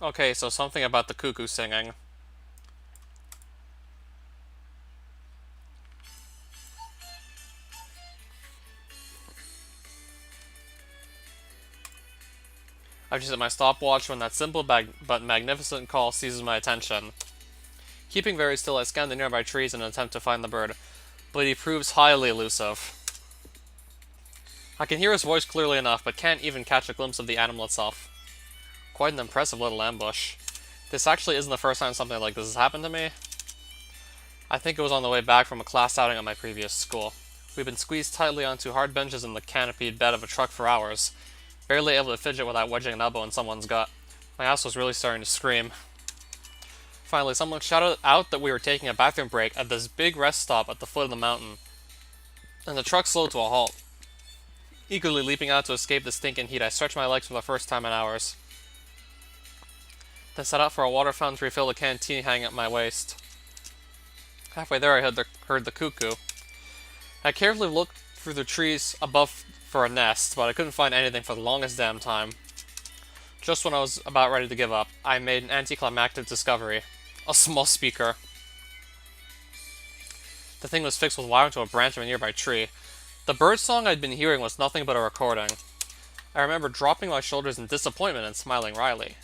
Okay, so something about the cuckoo singing. I've just hit my stopwatch when that simple but magnificent call seizes my attention. Keeping very still, I scan the nearby trees in an attempt to find the bird, but he proves highly elusive. I can hear his voice clearly enough, but can't even catch a glimpse of the animal itself. Quite an impressive little ambush. This actually isn't the first time something like this has happened to me. I think it was on the way back from a class outing at my previous school. We've been squeezed tightly onto hard benches in the canopied bed of a truck for hours, barely able to fidget without wedging an elbow in someone's gut. My ass was really starting to scream. Finally, someone shouted out that we were taking a bathroom break at this big rest stop at the foot of the mountain, and the truck slowed to a halt. Eagerly leaping out to escape the stinking heat, I stretched my legs for the first time in hours. Then set out for a water fountain to refill the canteen hanging at my waist. Halfway there, I heard the cuckoo. I carefully looked through the trees above for a nest, but I couldn't find anything for the longest damn time. Just when I was about ready to give up, I made an anticlimactic discovery. A small speaker. The thing was fixed with wire to a branch of a nearby tree. The bird song I'd been hearing was nothing but a recording. I remember dropping my shoulders in disappointment and smiling wryly.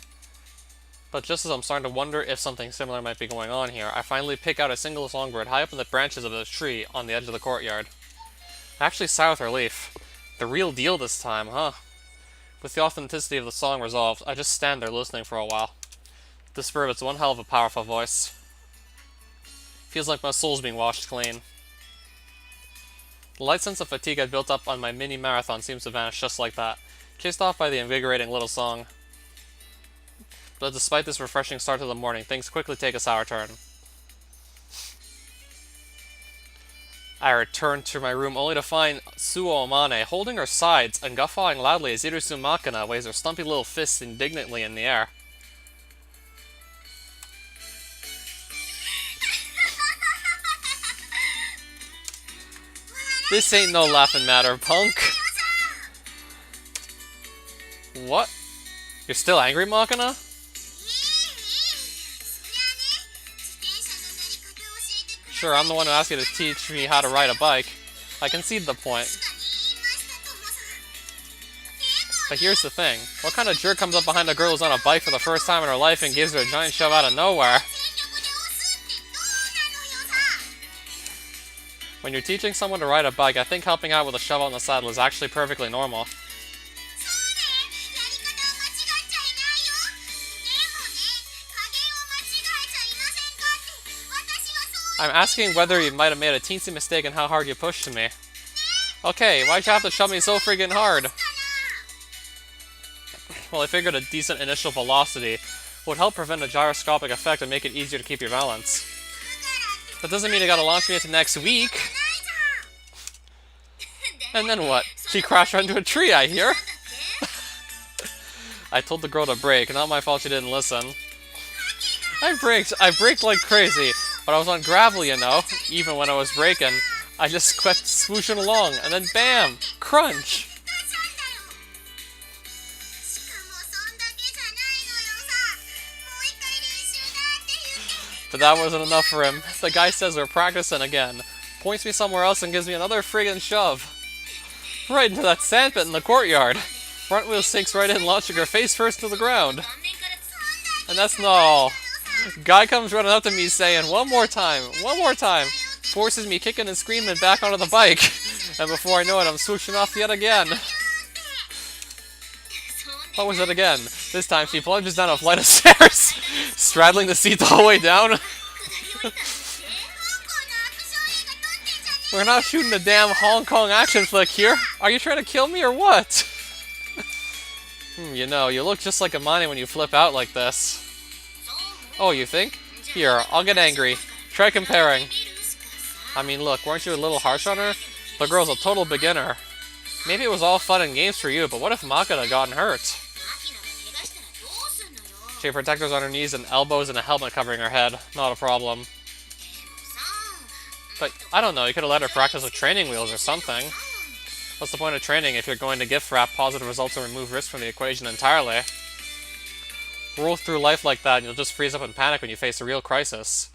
But just as I'm starting to wonder if something similar might be going on here, I finally pick out a single songbird high up in the branches of a tree on the edge of the courtyard. I actually sigh with relief. The real deal this time, huh? With the authenticity of the song resolved, I just stand there listening for a while. This bird has one hell of a powerful voice. Feels like my soul's being washed clean. The light sense of fatigue I'd built up on my mini-marathon seems to vanish just like that, chased off by the invigorating little song. But despite this refreshing start to the morning, things quickly take a sour turn. I return to my room only to find Suo Omane holding her sides and guffawing loudly as Irisu Makina waves her stumpy little fists indignantly in the air. This ain't no laughing matter, punk. What? You're still angry, Makina? Sure, I'm the one who asked you to teach me how to ride a bike. I concede the point. But here's the thing. What kind of jerk comes up behind a girl who's on a bike for the first time in her life and gives her a giant shove out of nowhere? When you're teaching someone to ride a bike, I think helping out with a shove on the saddle is actually perfectly normal. I'm asking whether you might have made a teensy mistake in how hard you pushed me. Okay, why'd you have to shove me so friggin' hard? Well, I figured a decent initial velocity would help prevent a gyroscopic effect and make it easier to keep your balance. That doesn't mean you gotta launch me into next week. And then what? She crashed right into a tree, I hear. I told the girl to brake, not my fault she didn't listen. I braked like crazy, but I was on gravel, you know. Even when I was braking, I just kept swooshing along, and then bam! Crunch! But that wasn't enough for him. The guy says we're practicing again, points me somewhere else and gives me another friggin' shove. Right into that sandpit in the courtyard. Front wheel sinks right in, launching her face first to the ground. And that's not all. Guy comes running up to me saying, one more time, forces me kicking and screaming back onto the bike. And before I know it, I'm swooshing off yet again. What was it again? This time she plunges down a flight of stairs, straddling the seat the whole way down. We're not shooting a damn Hong Kong action flick here. Are you trying to kill me or what? You know, you look just like Amani when you flip out like this. Oh, you think? Here, I'll get angry. Try comparing. I mean, look, weren't you a little harsh on her? The girl's a total beginner. Maybe it was all fun and games for you, but what if Makina had gotten hurt? She had protectors on her knees and elbows and a helmet covering her head. Not a problem. But, I don't know, you could have let her practice with training wheels or something. What's the point of training if you're going to gift wrap positive results and remove risk from the equation entirely? Roll through life like that and you'll just freeze up in panic when you face a real crisis.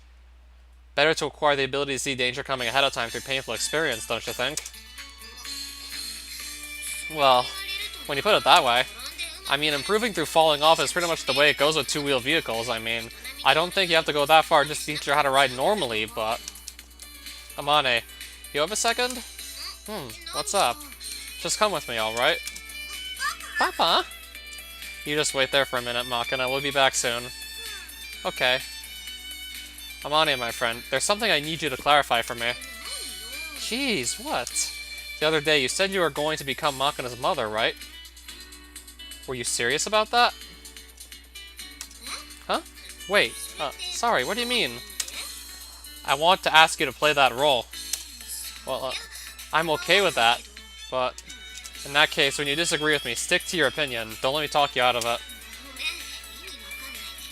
Better to acquire the ability to see danger coming ahead of time through painful experience, don't you think? Well, when you put it that way, I mean, improving through falling off is pretty much the way it goes with two-wheel vehicles. I mean, I don't think you have to go that far just to teach her how to ride normally, but... Amane, you have a second? What's up? Just come with me, alright? Papa? You just wait there for a minute, Makina. We'll be back soon. Okay. Amane, my friend, there's something I need you to clarify for me. Jeez, what? The other day, you said you were going to become Makina's mother, right? Were you serious about that? Huh? Wait, sorry, what do you mean? I want to ask you to play that role. Well, I'm okay with that, but in that case, when you disagree with me, stick to your opinion. Don't let me talk you out of it.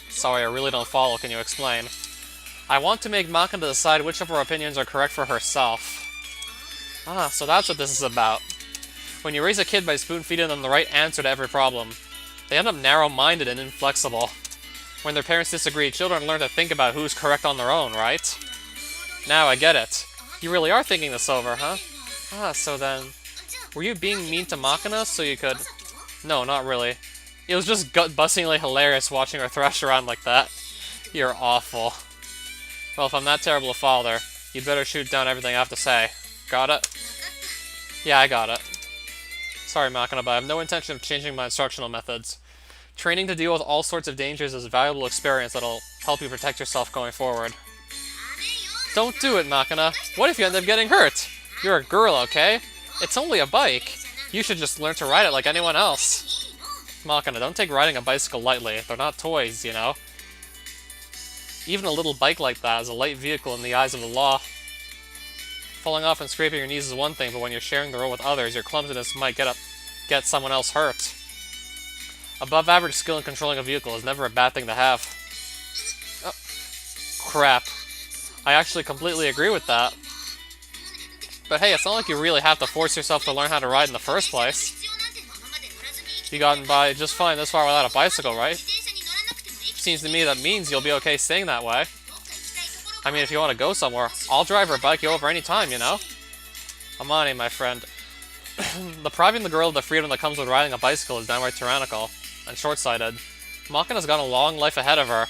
Sorry, I really don't follow. Can you explain? I want to make Makina decide which of her opinions are correct for herself. Ah, so that's what this is about. When you raise a kid by spoon-feeding them the right answer to every problem, they end up narrow-minded and inflexible. When their parents disagree, children learn to think about who's correct on their own, right? Now I get it. You really are thinking this over, huh? Ah, so then... Were you being mean to Makina so you could... No, not really. It was just gut-bustingly hilarious watching her thrash around like that. You're awful. Well, if I'm that terrible a father, you'd better shoot down everything I have to say. Got it? Yeah, I got it. Sorry, Makina, but I have no intention of changing my instructional methods. Training to deal with all sorts of dangers is a valuable experience that'll help you protect yourself going forward. Don't do it, Makina. What if you end up getting hurt? You're a girl, okay? It's only a bike. You should just learn to ride it like anyone else. Makina, don't take riding a bicycle lightly. They're not toys, you know? Even a little bike like that is a light vehicle in the eyes of the law. Falling off and scraping your knees is one thing, but when you're sharing the road with others, your clumsiness might get someone else hurt. Above average skill in controlling a vehicle is never a bad thing to have. Oh, crap. I actually completely agree with that. But hey, it's not like you really have to force yourself to learn how to ride in the first place. You gotten by just fine this far without a bicycle, right? Seems to me that means you'll be okay staying that way. I mean, if you want to go somewhere, I'll drive or bike you over any time, you know? Amane, my friend. Depriving the girl of the freedom that comes with riding a bicycle is downright tyrannical and short-sighted. Makina's got a long life ahead of her,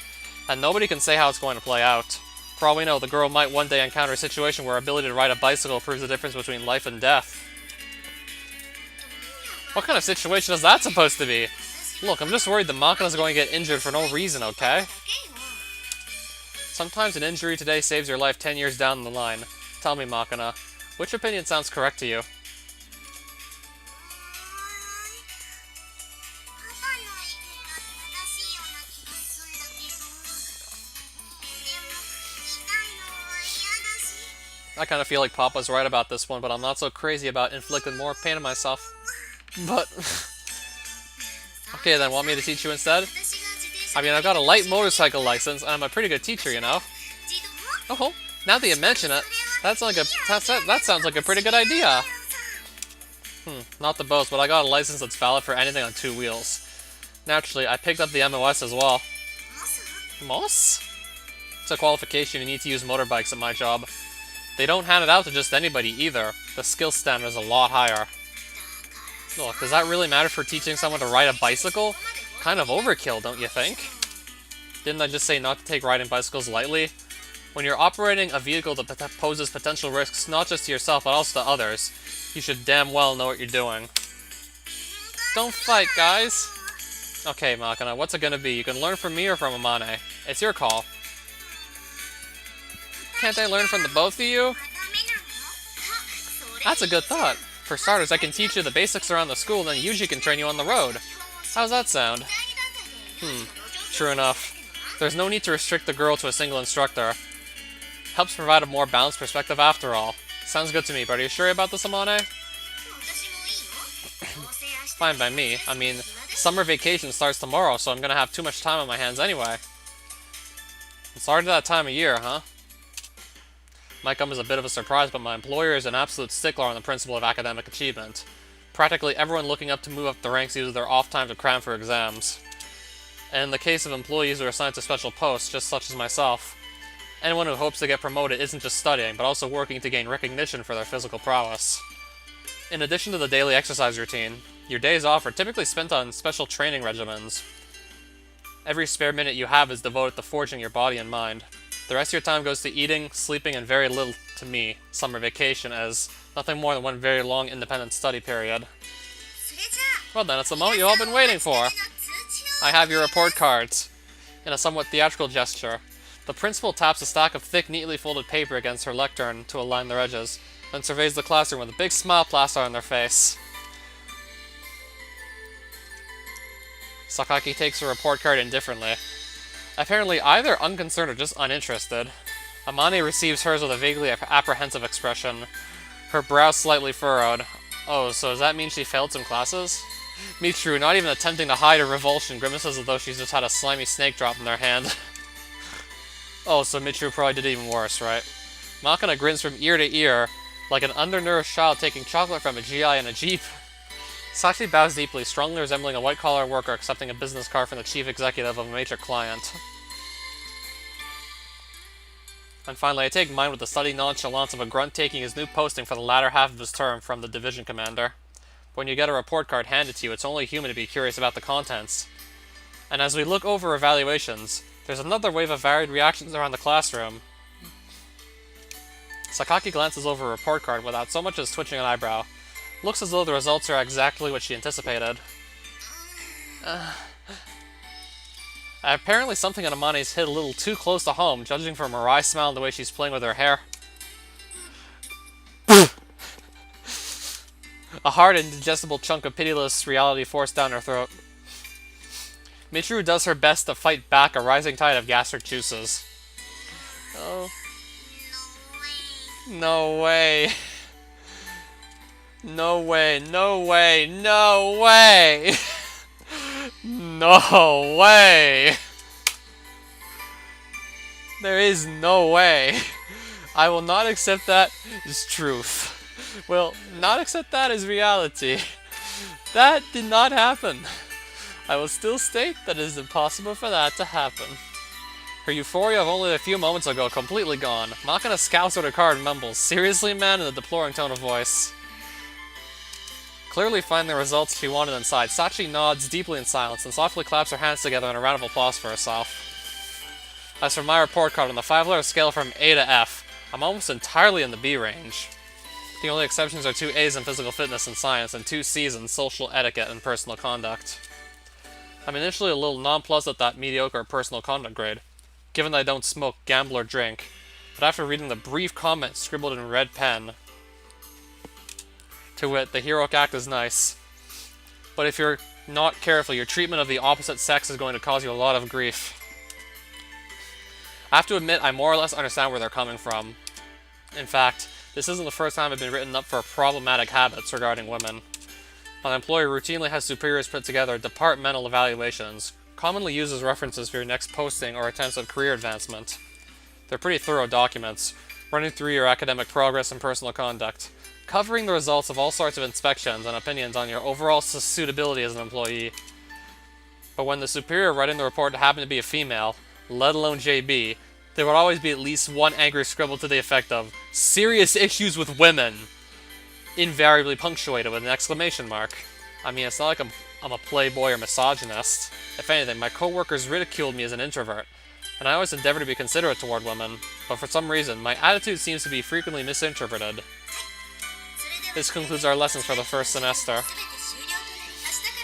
and nobody can say how it's going to play out. For all we know, the girl might one day encounter a situation where her ability to ride a bicycle proves the difference between life and death. What kind of situation is that supposed to be? Look, I'm just worried that Makina's going to get injured for no reason, okay? Sometimes an injury today saves your life 10 years down the line. Tell me, Makina, which opinion sounds correct to you? I kind of feel like Papa's right about this one, but I'm not so crazy about inflicting more pain on myself. But... Okay, then, want me to teach you instead? I mean, I've got a light motorcycle license, and I'm a pretty good teacher, you know? Oh, now that you mention it, that sounds like a pretty good idea. Not to boast, but I got a license that's valid for anything on 2 wheels. Naturally, I picked up the MOS as well. MOS? It's a qualification you need to use motorbikes at my job. They don't hand it out to just anybody either. The skill standard is a lot higher. Look, does that really matter for teaching someone to ride a bicycle? Kind of overkill, don't you think? Didn't I just say not to take riding bicycles lightly? When you're operating a vehicle that poses potential risks not just to yourself but also to others, you should damn well know what you're doing. Don't fight, guys! Okay, Makina, what's it gonna be? You can learn from me or from Amane. It's your call. Can't I learn from the both of you? That's a good thought. For starters, I can teach you the basics around the school, then Yuji can train you on the road. How's that sound? True enough. There's no need to restrict the girl to a single instructor. Helps provide a more balanced perspective after all. Sounds good to me, but are you sure about this, Amane? Fine by me. I mean, summer vacation starts tomorrow, so I'm gonna have too much time on my hands anyway. It's already that time of year, huh? Might come as a bit of a surprise, but my employer is an absolute stickler on the principle of academic achievement. Practically everyone looking up to move up the ranks uses their off time to cram for exams. and in the case of employees who are assigned to special posts, just such as myself, anyone who hopes to get promoted isn't just studying, but also working to gain recognition for their physical prowess. In addition to the daily exercise routine, your days off are typically spent on special training regimens. Every spare minute you have is devoted to forging your body and mind. The rest of your time goes to eating, sleeping, and very little, to me, summer vacation as nothing more than one very long independent study period. Well then, it's the moment you've all been waiting for. I have your report cards. In a somewhat theatrical gesture, the principal taps a stack of thick, neatly folded paper against her lectern to align their edges, then surveys the classroom with a big smile plastered on their face. Sakaki takes her report card indifferently. Apparently either unconcerned or just uninterested. Amane receives hers with a vaguely apprehensive expression, her brow slightly furrowed. Oh, so does that mean she failed some classes? Michiru, not even attempting to hide her revulsion, grimaces as though she's just had a slimy snake drop in their hand. Oh, so Michiru probably did even worse, right? Makina grins from ear to ear, like an undernourished child taking chocolate from a GI in a jeep. Sachi bows deeply, strongly resembling a white-collar worker accepting a business card from the chief executive of a major client. And finally, I take mine with the steady nonchalance of a grunt taking his new posting for the latter half of his term from the division commander. But when you get a report card handed to you, it's only human to be curious about the contents. And as we look over evaluations, there's another wave of varied reactions around the classroom. Sakaki glances over a report card without so much as twitching an eyebrow. Looks as though the results are exactly what she anticipated. Apparently something in Amane's hit a little too close to home, judging from her eye smile and the way she's playing with her hair. A hard and digestible chunk of pitiless reality forced down her throat. Michiru does her best to fight back a rising tide of gastric juices. Oh. No way. No way, no way, no way! No way! There is no way. I will not accept that as truth. Will not accept that as reality. That did not happen. I will still state that it is impossible for that to happen. Her euphoria of only a few moments ago completely gone. Makina scowls at her card and mumbles, "Seriously, man?" in a deploring tone of voice. Clearly finding the results she wanted inside, Sachi nods deeply in silence and softly claps her hands together in a round of applause for herself. As for my report card on the 5-letter scale from A to F, I'm almost entirely in the B range. The only exceptions are 2 A's in physical fitness and science and 2 C's in social etiquette and personal conduct. I'm initially a little nonplussed at that mediocre personal conduct grade, given that I don't smoke, gamble, or drink, but after reading the brief comment scribbled in red pen, to wit, the heroic act is nice, but if you're not careful, your treatment of the opposite sex is going to cause you a lot of grief. I have to admit, I more or less understand where they're coming from. In fact, this isn't the first time I've been written up for problematic habits regarding women. My employer routinely has superiors put together departmental evaluations, commonly used as references for your next posting or attempts at career advancement. They're pretty thorough documents, running through your academic progress and personal conduct, covering the results of all sorts of inspections and opinions on your overall suitability as an employee. But when the superior writing the report happened to be a female, let alone JB, there would always be at least one angry scribble to the effect of "serious issues with women," invariably punctuated with an exclamation mark. I mean, it's not like I'm a playboy or misogynist. If anything, my coworkers ridiculed me as an introvert, and I always endeavor to be considerate toward women, but for some reason, my attitude seems to be frequently misinterpreted. This concludes our lessons for the first semester.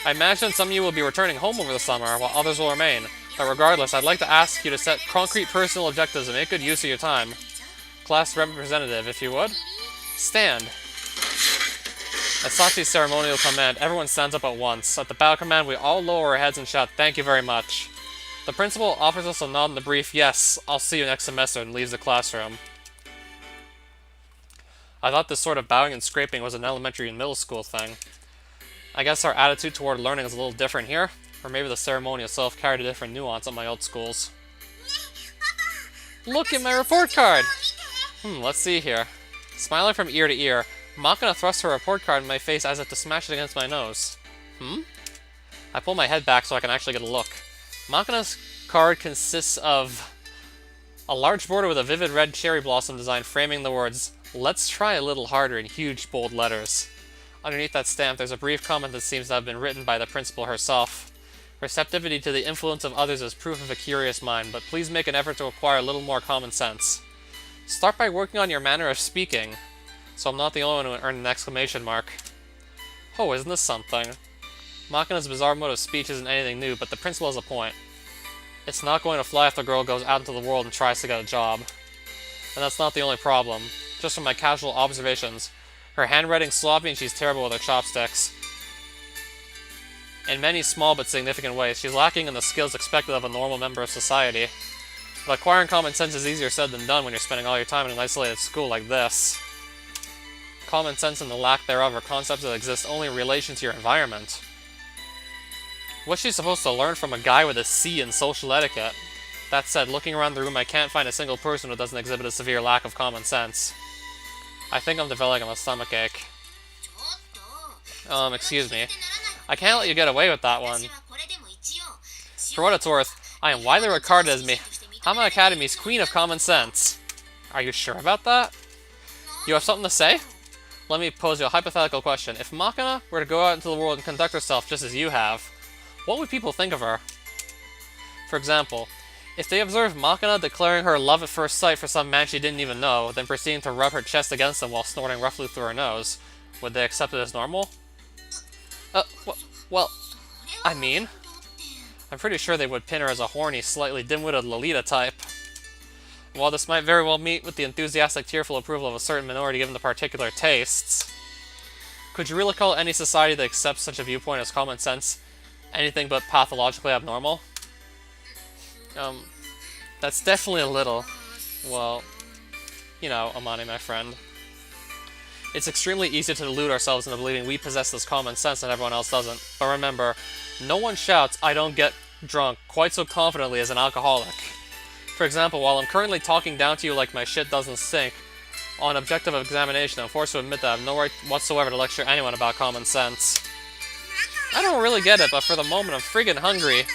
I imagine some of you will be returning home over the summer, while others will remain. But regardless, I'd like to ask you to set concrete personal objectives and make good use of your time. Class representative, if you would. Stand. At Sachi's ceremonial command, everyone stands up at once. At the bow command, we all lower our heads and shout, "Thank you very much." The principal offers us a nod in the brief, "Yes, I'll see you next semester," and leaves the classroom. I thought this sort of bowing and scraping was an elementary and middle school thing. I guess our attitude toward learning is a little different here, or maybe the ceremony itself carried a different nuance at my old schools. Look at my report card! Let's see here. Smiling from ear to ear, Makina thrusts her report card in my face as if to smash it against my nose. I pull my head back so I can actually get a look. Makina's card consists of a large border with a vivid red cherry blossom design framing the words, "Let's try a little harder" in huge bold letters. Underneath that stamp, there's a brief comment that seems to have been written by the principal herself. Receptivity to the influence of others is proof of a curious mind, but please make an effort to acquire a little more common sense. Start by working on your manner of speaking. So I'm not the only one who earned an exclamation mark. Oh, isn't this something? Makina's bizarre mode of speech isn't anything new, but the principal has a point. It's not going to fly if the girl goes out into the world and tries to get a job. And that's not the only problem. Just from my casual observations, her handwriting's sloppy and she's terrible with her chopsticks. In many small but significant ways, she's lacking in the skills expected of a normal member of society. But acquiring common sense is easier said than done when you're spending all your time in an isolated school like this. Common sense and the lack thereof are concepts that exist only in relation to your environment. What's she supposed to learn from a guy with a C in social etiquette? That said, looking around the room, I can't find a single person who doesn't exhibit a severe lack of common sense. I think I'm developing a stomachache. Excuse me. I can't let you get away with that one. For what it's worth, I am widely regarded as Hama Academy's Queen of Common Sense. Are you sure about that? You have something to say? Let me pose you a hypothetical question. If Makina were to go out into the world and conduct herself just as you have, what would people think of her? For example, if they observed Makina declaring her love at first sight for some man she didn't even know, then proceeding to rub her chest against him while snorting roughly through her nose, would they accept it as normal? Well, I mean, I'm pretty sure they would pin her as a horny, slightly dim-witted Lolita type. While this might very well meet with the enthusiastic, tearful approval of a certain minority given the particular tastes, could you really call any society that accepts such a viewpoint as common sense anything but pathologically abnormal? That's definitely a little, well, you know, Amani, my friend. It's extremely easy to delude ourselves into believing we possess this common sense and everyone else doesn't. But remember, no one shouts, "I don't get drunk," quite so confidently as an alcoholic. For example, while I'm currently talking down to you like my shit doesn't stink, on objective examination I'm forced to admit that I have no right whatsoever to lecture anyone about common sense. I don't really get it, but for the moment I'm friggin' hungry.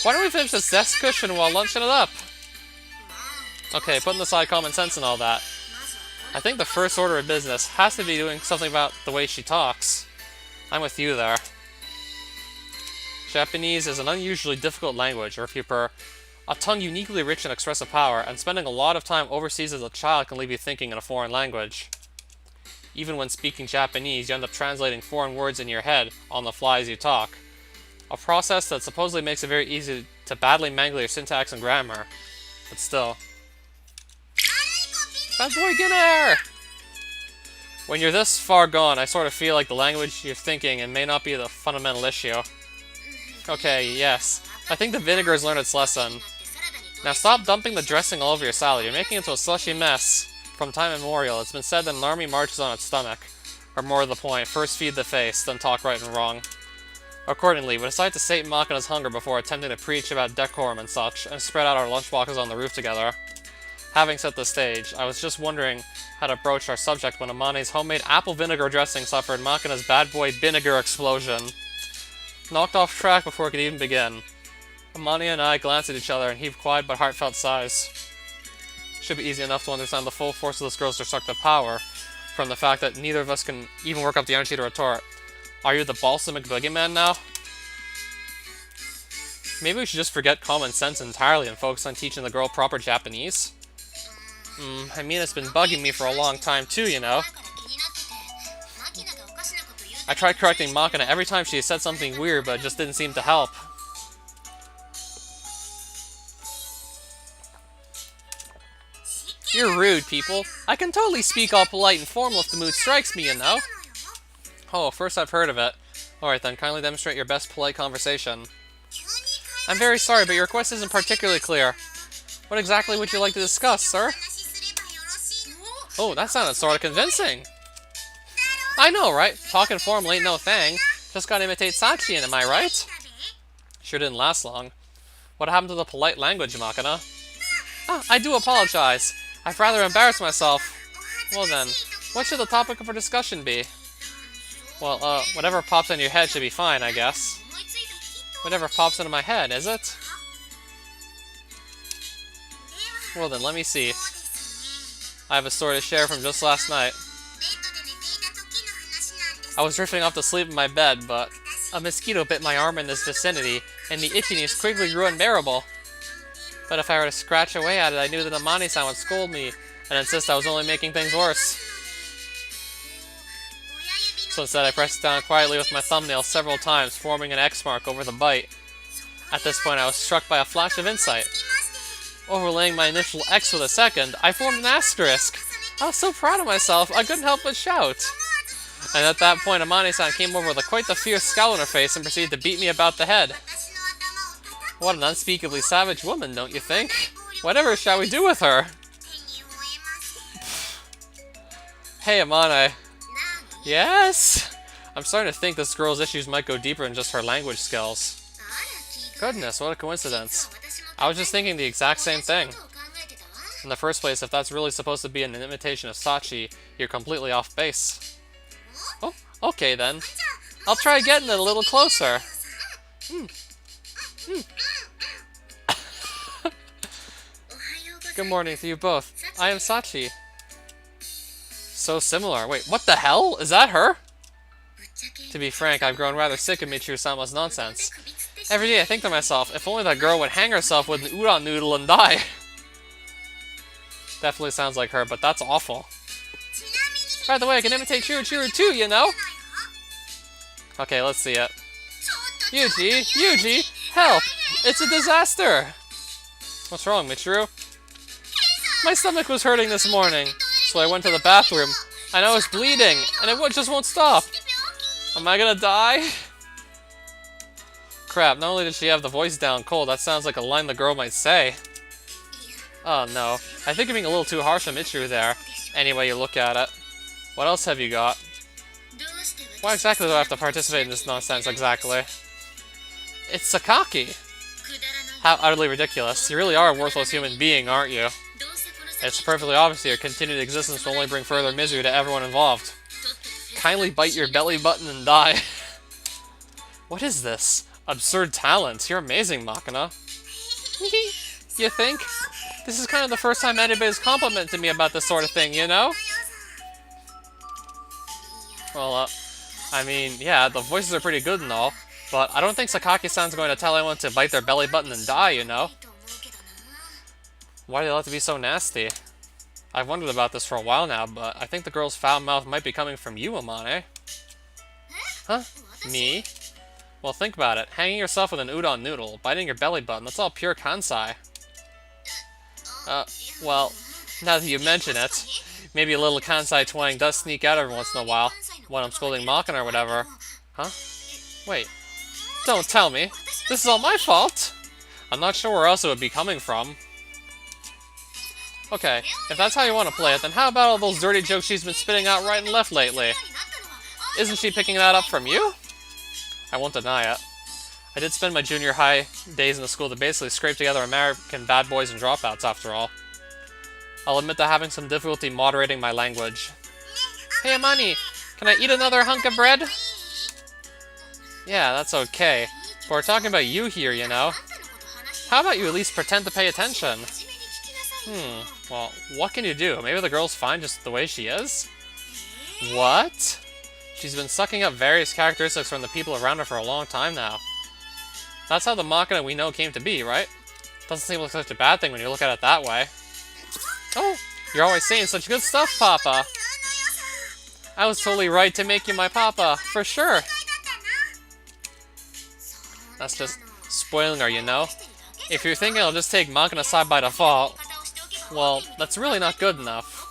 Why don't we finish this desk cushion while lunching it up? Okay, putting aside common sense and all that, I think the first order of business has to be doing something about the way she talks. I'm with you there. Japanese is an unusually difficult language, or if you prefer, a tongue uniquely rich in expressive power, and spending a lot of time overseas as a child can leave you thinking in a foreign language. Even when speaking Japanese, you end up translating foreign words in your head on the fly as you talk. A process that supposedly makes it very easy to badly mangle your syntax and grammar. But still. Bad boy, get there! When you're this far gone, I sort of feel like the language you're thinking and may not be the fundamental issue. Okay, yes. I think the vinegar has learned its lesson. Now stop dumping the dressing all over your salad. You're making it into a slushy mess. From time immemorial, it's been said that an army marches on its stomach. Or more to the point, first feed the face, then talk right and wrong. Accordingly, we decided to sate Makina's hunger before attempting to preach about decorum and such, and spread out our lunchboxes on the roof together. Having set the stage, I was just wondering how to broach our subject when Amani's homemade apple vinegar dressing suffered Makina's bad boy vinegar explosion. Knocked off track before it could even begin. Amani and I glanced at each other and heaved quiet but heartfelt sighs. Should be easy enough to understand the full force of this girl's destructive power, from the fact that neither of us can even work up the energy to retort. Are you the balsamic boogeyman now? Maybe we should just forget common sense entirely and focus on teaching the girl proper Japanese? I mean, it's been bugging me for a long time too, you know. I tried correcting Makina every time she said something weird, but it just didn't seem to help. You're rude, people. I can totally speak all polite and formal if the mood strikes me, you know. Oh, first I've heard of it. Alright then, kindly demonstrate your best polite conversation. I'm very sorry, but your request isn't particularly clear. What exactly would you like to discuss, sir? Oh, that sounded sort of convincing. I know, right? Talking formally ain't no thing. Just gotta imitate Sachiin, am I right? Sure didn't last long. What happened to the polite language, Makina? Ah, I do apologize. I've rather embarrassed myself. Well then, what should the topic of our discussion be? Well, whatever pops in your head should be fine, I guess. Whatever pops into my head, is it? Well then, let me see. I have a story to share from just last night. I was drifting off to sleep in my bed, but a mosquito bit my arm in this vicinity, and the itchiness quickly grew unbearable. But if I were to scratch away at it, I knew that Amani-san would scold me and insist I was only making things worse. So instead, I pressed down quietly with my thumbnail several times, forming an X mark over the bite. At this point, I was struck by a flash of insight. Overlaying my initial X with a second, I formed an asterisk. I was so proud of myself, I couldn't help but shout. And at that point, Amani-san came over with quite the fierce scowl on her face and proceeded to beat me about the head. What an unspeakably savage woman, don't you think? Whatever shall we do with her? Hey, Amane. Yes? I'm starting to think this girl's issues might go deeper than just her language skills. Goodness, what a coincidence. I was just thinking the exact same thing. In the first place, if that's really supposed to be an imitation of Sachi, you're completely off base. Oh, okay then. I'll try getting it a little closer. Good morning to you both. I am Sachi. So similar. Wait, what the hell? Is that her? To be frank, I've grown rather sick of Michiru-sama's nonsense. Every day I think to myself, if only that girl would hang herself with an udon noodle and die. Definitely sounds like her, but that's awful. By the way, I can imitate Churu too, you know? Okay, let's see it. Yuji, help! It's a disaster! What's wrong, Michiru? My stomach was hurting this morning, so I went to the bathroom, and I was bleeding, and it just won't stop. Am I gonna die? Crap, not only did she have the voice down cold, that sounds like a line the girl might say. Oh no, I think you're being a little too harsh on Michiru there, any way you look at it. What else have you got? Why exactly do I have to participate in this nonsense exactly? It's Sakaki! How utterly ridiculous. You really are a worthless human being, aren't you? It's perfectly obvious your continued existence will only bring further misery to everyone involved. Kindly bite your belly button and die. What is this? Absurd talent. You're amazing, Makina. You think? This is kind of the first time anybody's complimented me about this sort of thing, you know? Well, I mean, yeah, the voices are pretty good and all, but I don't think Sakaki-san's going to tell anyone to bite their belly button and die, you know? Why do they have to be so nasty? I've wondered about this for a while now, but I think the girl's foul mouth might be coming from you, Amane. Huh? Me? Well, think about it. Hanging yourself with an udon noodle, biting your belly button, that's all pure kansai. Well, now that you mention it, maybe a little kansai twang does sneak out every once in a while, when I'm scolding Makina or whatever. Huh? Wait. Don't tell me. This is all my fault! I'm not sure where else it would be coming from. Okay, if that's how you want to play it, then how about all those dirty jokes she's been spitting out right and left lately? Isn't she picking that up from you? I won't deny it. I did spend my junior high days in the school to basically scrape together American bad boys and dropouts, after all. I'll admit to having some difficulty moderating my language. Hey, Amani, can I eat another hunk of bread? Yeah, that's okay. But we're talking about you here, you know. How about you at least pretend to pay attention? Well, what can you do? Maybe the girl's fine just the way she is? What? She's been sucking up various characteristics from the people around her for a long time now. That's how the Makina we know came to be, right? Doesn't seem like such a bad thing when you look at it that way. Oh, you're always saying such good stuff, Papa. I was totally right to make you my Papa, for sure. That's just spoiling her, you know? If you're thinking I'll just take Makina side by default, well, that's really not good enough.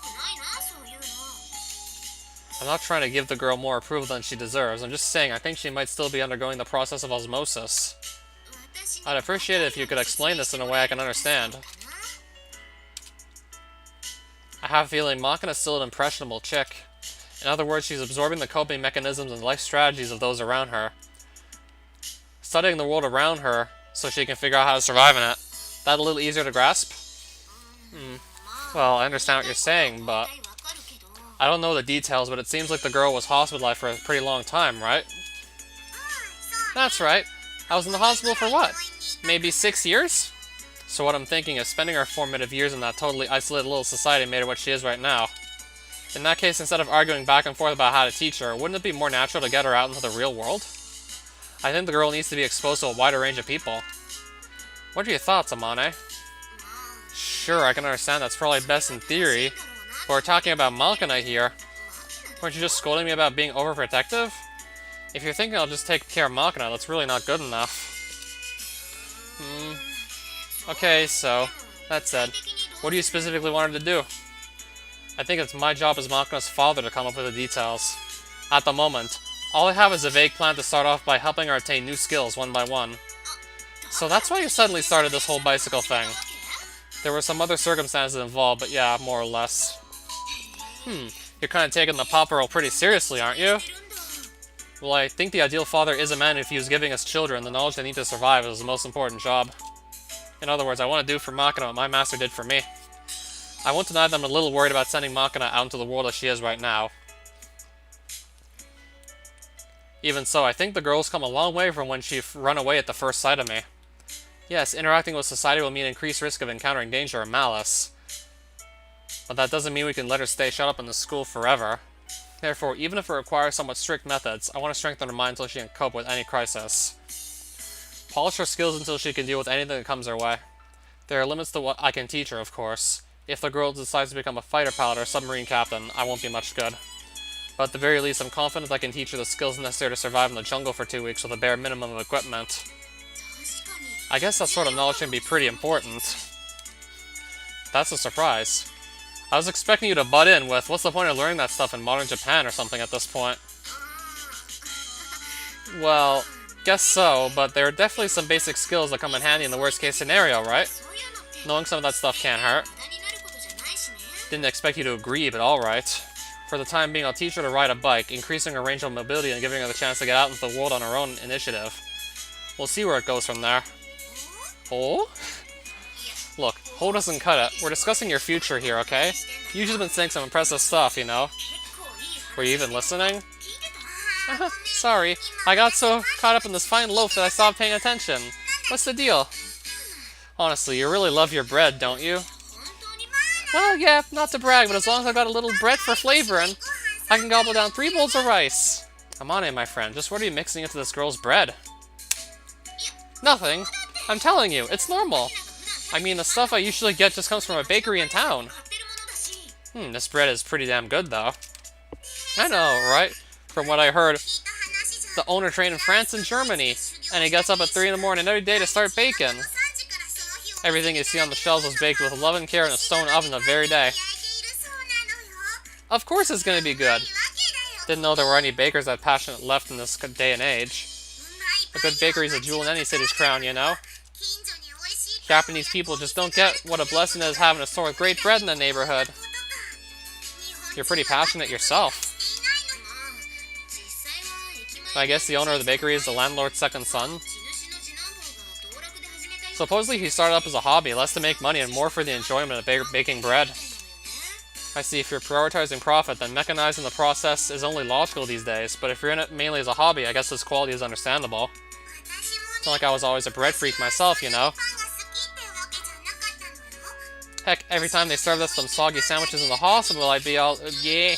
I'm not trying to give the girl more approval than she deserves. I'm just saying I think she might still be undergoing the process of osmosis. I'd appreciate it if you could explain this in a way I can understand. I have a feeling Makina's still an impressionable chick. In other words, she's absorbing the coping mechanisms and life strategies of those around her. Studying the world around her so she can figure out how to survive in it. That a little easier to grasp? Well, I understand what you're saying, but I don't know the details, but it seems like the girl was hospitalized for a pretty long time, right? That's right. I was in the hospital for what? Maybe 6 years? So what I'm thinking is spending her formative years in that totally isolated little society made her what she is right now. In that case, instead of arguing back and forth about how to teach her, wouldn't it be more natural to get her out into the real world? I think the girl needs to be exposed to a wider range of people. What are your thoughts, Amane? Sure, I can understand that's probably best in theory, but we're talking about Makina here. Weren't you just scolding me about being overprotective? If you're thinking I'll just take care of Makina, that's really not good enough. Okay, so, that said, what do you specifically want her to do? I think it's my job as Makina's father to come up with the details. At the moment, all I have is a vague plan to start off by helping her attain new skills one by one. So that's why you suddenly started this whole bicycle thing. There were some other circumstances involved, but yeah, more or less. You're kind of taking the papa role pretty seriously, aren't you? Well, I think the ideal father is a man who views giving his children the knowledge they need to survive as the most important job. In other words, I want to do for Makina what my master did for me. I won't deny that I'm a little worried about sending Makina out into the world as she is right now. Even so, I think the girl's come a long way from when she run away at the first sight of me. Yes, interacting with society will mean increased risk of encountering danger or malice. But that doesn't mean we can let her stay shut up in the school forever. Therefore, even if it requires somewhat strict methods, I want to strengthen her mind until she can cope with any crisis. Polish her skills until she can deal with anything that comes her way. There are limits to what I can teach her, of course. If the girl decides to become a fighter pilot or submarine captain, I won't be much good. But at the very least, I'm confident I can teach her the skills necessary to survive in the jungle for 2 weeks with a bare minimum of equipment. I guess that sort of knowledge can be pretty important. That's a surprise. I was expecting you to butt in with, what's the point of learning that stuff in modern Japan or something at this point? Well, guess so, but there are definitely some basic skills that come in handy in the worst case scenario, right? Knowing some of that stuff can't hurt. Didn't expect you to agree, but alright. For the time being, I'll teach her to ride a bike, increasing her range of mobility and giving her the chance to get out into the world on her own initiative. We'll see where it goes from there. Oh? Look, hold doesn't cut it. We're discussing your future here, okay? You've just been saying some impressive stuff, you know? Were you even listening? Sorry, I got so caught up in this fine loaf that I stopped paying attention. What's the deal? Honestly, you really love your bread, don't you? Well, yeah, not to brag, but as long as I've got a little bread for flavoring, I can gobble down 3 bowls of rice. Amane, my friend, just what are you mixing into this girl's bread? Nothing. I'm telling you, it's normal. I mean, the stuff I usually get just comes from a bakery in town. This bread is pretty damn good, though. I know, right? From what I heard, the owner trained in France and Germany, and he gets up at 3 in the morning every day to start baking. Everything you see on the shelves was baked with love and care in a stone oven the very day. Of course it's gonna be good. Didn't know there were any bakers that passionate left in this day and age. A good bakery's a jewel in any city's crown, you know? Japanese people just don't get what a blessing it is having a store with great bread in the neighborhood. You're pretty passionate yourself. I guess the owner of the bakery is the landlord's second son. Supposedly he started up as a hobby, less to make money and more for the enjoyment of baking bread. I see, if you're prioritizing profit, then mechanizing the process is only logical these days, but if you're in it mainly as a hobby, I guess this quality is understandable. It's not like I was always a bread freak myself, you know? Heck, every time they served us some soggy sandwiches in the hospital, I'd be all, yeah.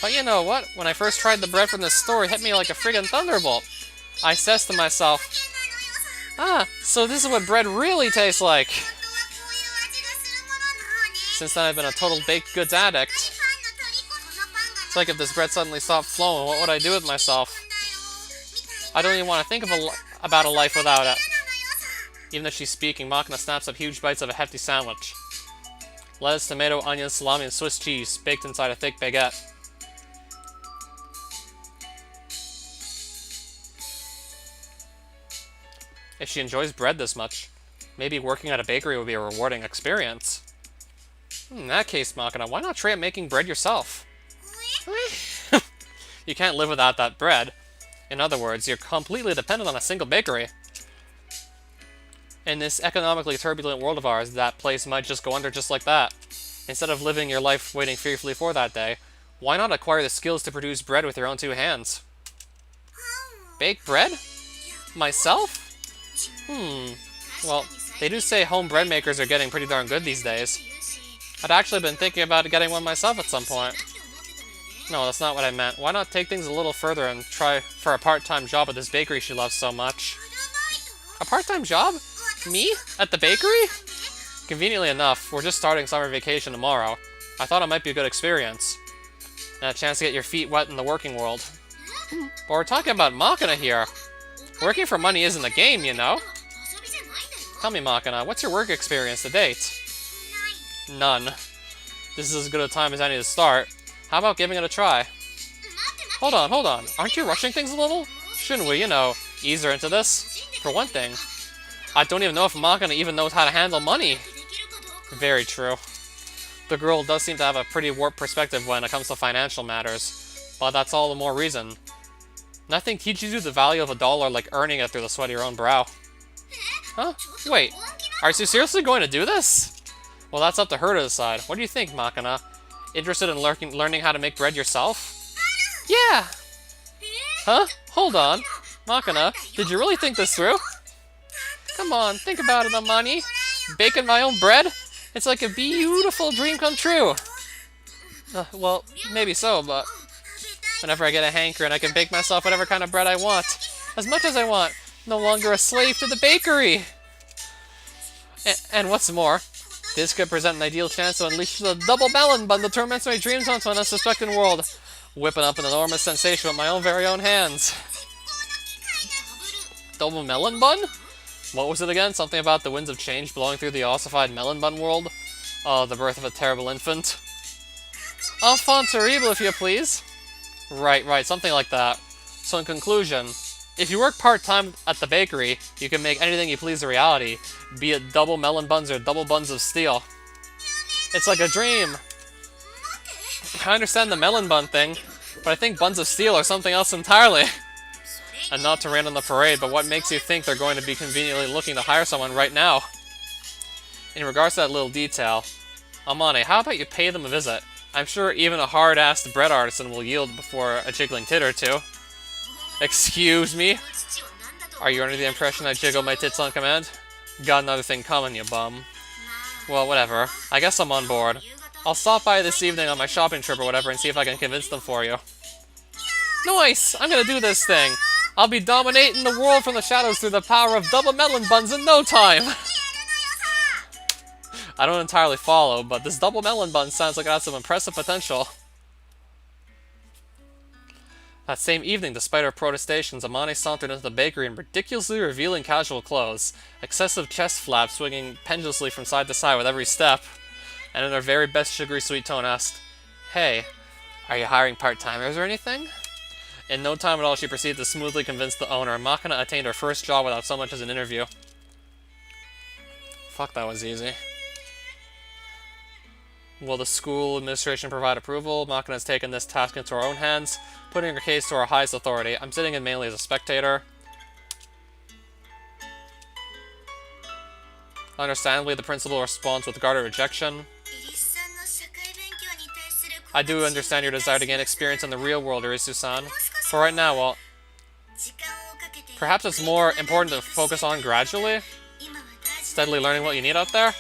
But you know what? When I first tried the bread from this store, it hit me like a friggin' thunderbolt. I says to myself, so this is what bread really tastes like. Since then, I've been a total baked goods addict. It's like if this bread suddenly stopped flowing, what would I do with myself? I don't even want to think about a life without it. Even as she's speaking, Makina snaps up huge bites of a hefty sandwich. Lettuce, tomato, onion, salami, and Swiss cheese, baked inside a thick baguette. If she enjoys bread this much, maybe working at a bakery would be a rewarding experience. In that case, Makina, why not try out making bread yourself? You can't live without that bread. In other words, you're completely dependent on a single bakery. In this economically turbulent world of ours, that place might just go under just like that. Instead of living your life waiting fearfully for that day, why not acquire the skills to produce bread with your own 2 hands? Bake bread? Myself? Well, they do say home bread makers are getting pretty darn good these days. I'd actually been thinking about getting one myself at some point. No, that's not what I meant. Why not take things a little further and try for a part-time job at this bakery she loves so much? A part-time job? Me? At the bakery? Conveniently enough, we're just starting summer vacation tomorrow. I thought it might be a good experience. And a chance to get your feet wet in the working world. But we're talking about Makina here. Working for money isn't the game, you know? Tell me, Makina, what's your work experience to date? None. This is as good a time as any to start. How about giving it a try? Hold on. Aren't you rushing things a little? Shouldn't we, ease her into this? For one thing, I don't even know if Makina even knows how to handle money. Very true. The girl does seem to have a pretty warped perspective when it comes to financial matters, but that's all the more reason. Nothing teaches you the value of a dollar like earning it through the sweat of your own brow. Huh? Wait, are you seriously going to do this? Well, that's up to her to decide. What do you think, Makina? Interested in learning how to make bread yourself? Yeah! Huh? Hold on. Makina, did you really think this through? Come on, think about it, Amani. Baking my own bread? It's like a beautiful dream come true. Well, maybe so, but whenever I get a hankering, I can bake myself whatever kind of bread I want. As much as I want. No longer a slave to the bakery. And what's more, this could present an ideal chance to unleash the double melon bun that torments my dreams onto an unsuspecting world. Whipping up an enormous sensation with my own very own hands. Double melon bun? What was it again? Something about the winds of change blowing through the ossified melon bun world? Oh, the birth of a terrible infant. Enfant terrible, if you please. Right, something like that. So in conclusion, if you work part-time at the bakery, you can make anything you please a reality, be it double melon buns or double buns of steel. It's like a dream. I understand the melon bun thing, but I think buns of steel are something else entirely. And not to rain on the parade, but what makes you think they're going to be conveniently looking to hire someone right now? In regards to that little detail, Amane, how about you pay them a visit? I'm sure even a hard-assed bread artisan will yield before a jiggling tit or two. Excuse me? Are you under the impression I jiggle my tits on command? Got another thing coming, you bum. Well, whatever. I guess I'm on board. I'll stop by this evening on my shopping trip or whatever and see if I can convince them for you. Nice! I'm gonna do this thing! I'll be dominating the world from the shadows through the power of double melon buns in no time! I don't entirely follow, but this double melon bun sounds like it has some impressive potential. That same evening, despite her protestations, Amane sauntered into the bakery in ridiculously revealing casual clothes, excessive chest flaps swinging pendulously from side to side with every step, and in her very best sugary sweet tone asked, "Hey, are you hiring part-timers or anything?" In no time at all, she proceeded to smoothly convince the owner. Makina attained her first job without so much as an interview. Fuck, that was easy. Will the school administration provide approval? Makina has taken this task into her own hands, putting her case to our highest authority. I'm sitting in mainly as a spectator. Understandably, the principal responds with guarded rejection. I do understand your desire to gain experience in the real world, Irisu-san. But right now, well, perhaps it's more important to focus on gradually, steadily learning what you need out there.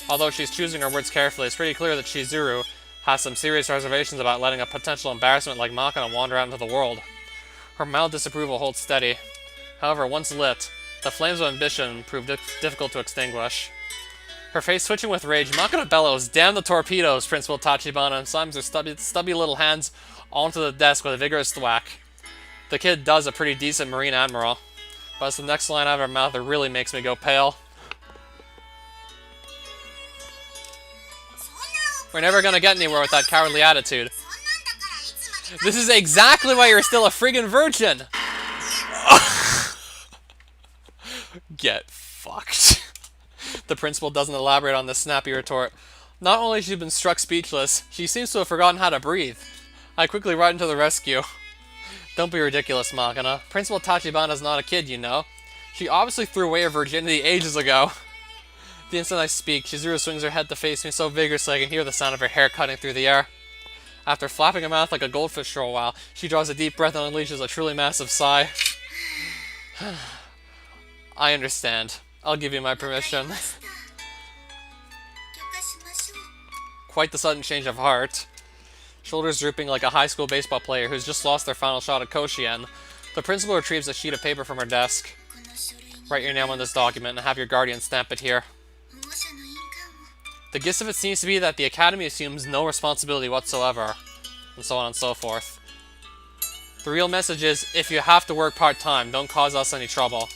Although she's choosing her words carefully, it's pretty clear that Chizuru has some serious reservations about letting a potential embarrassment like Makina wander out into the world. Her mild disapproval holds steady. However, once lit, the flames of ambition prove difficult to extinguish. Her face twitching with rage, Makina bellows, "Damn the torpedoes!" Principal Tachibana and slams her stubby little hands onto the desk with a vigorous thwack. The kid does a pretty decent Marine Admiral, but it's the next line out of her mouth that really makes me go pale. We're never gonna get anywhere with that cowardly attitude. This is exactly why you're still a friggin' virgin! Get fucked. The principal doesn't elaborate on this snappy retort. Not only has she been struck speechless, she seems to have forgotten how to breathe. I quickly ride into the rescue. Don't be ridiculous, Makina. Principal Tachibana's not a kid, you know. She obviously threw away her virginity ages ago. The instant I speak, Chizuru swings her head to face me so vigorously I can hear the sound of her hair cutting through the air. After flapping her mouth like a goldfish for a while, she draws a deep breath and unleashes a truly massive sigh. I understand. I'll give you my permission. Quite the sudden change of heart. Shoulders drooping like a high school baseball player who's just lost their final shot at Koshien, the principal retrieves a sheet of paper from her desk. Write your name on this document and have your guardian stamp it here. The gist of it seems to be that the Academy assumes no responsibility whatsoever, and so on and so forth. The real message is, if you have to work part-time, don't cause us any trouble.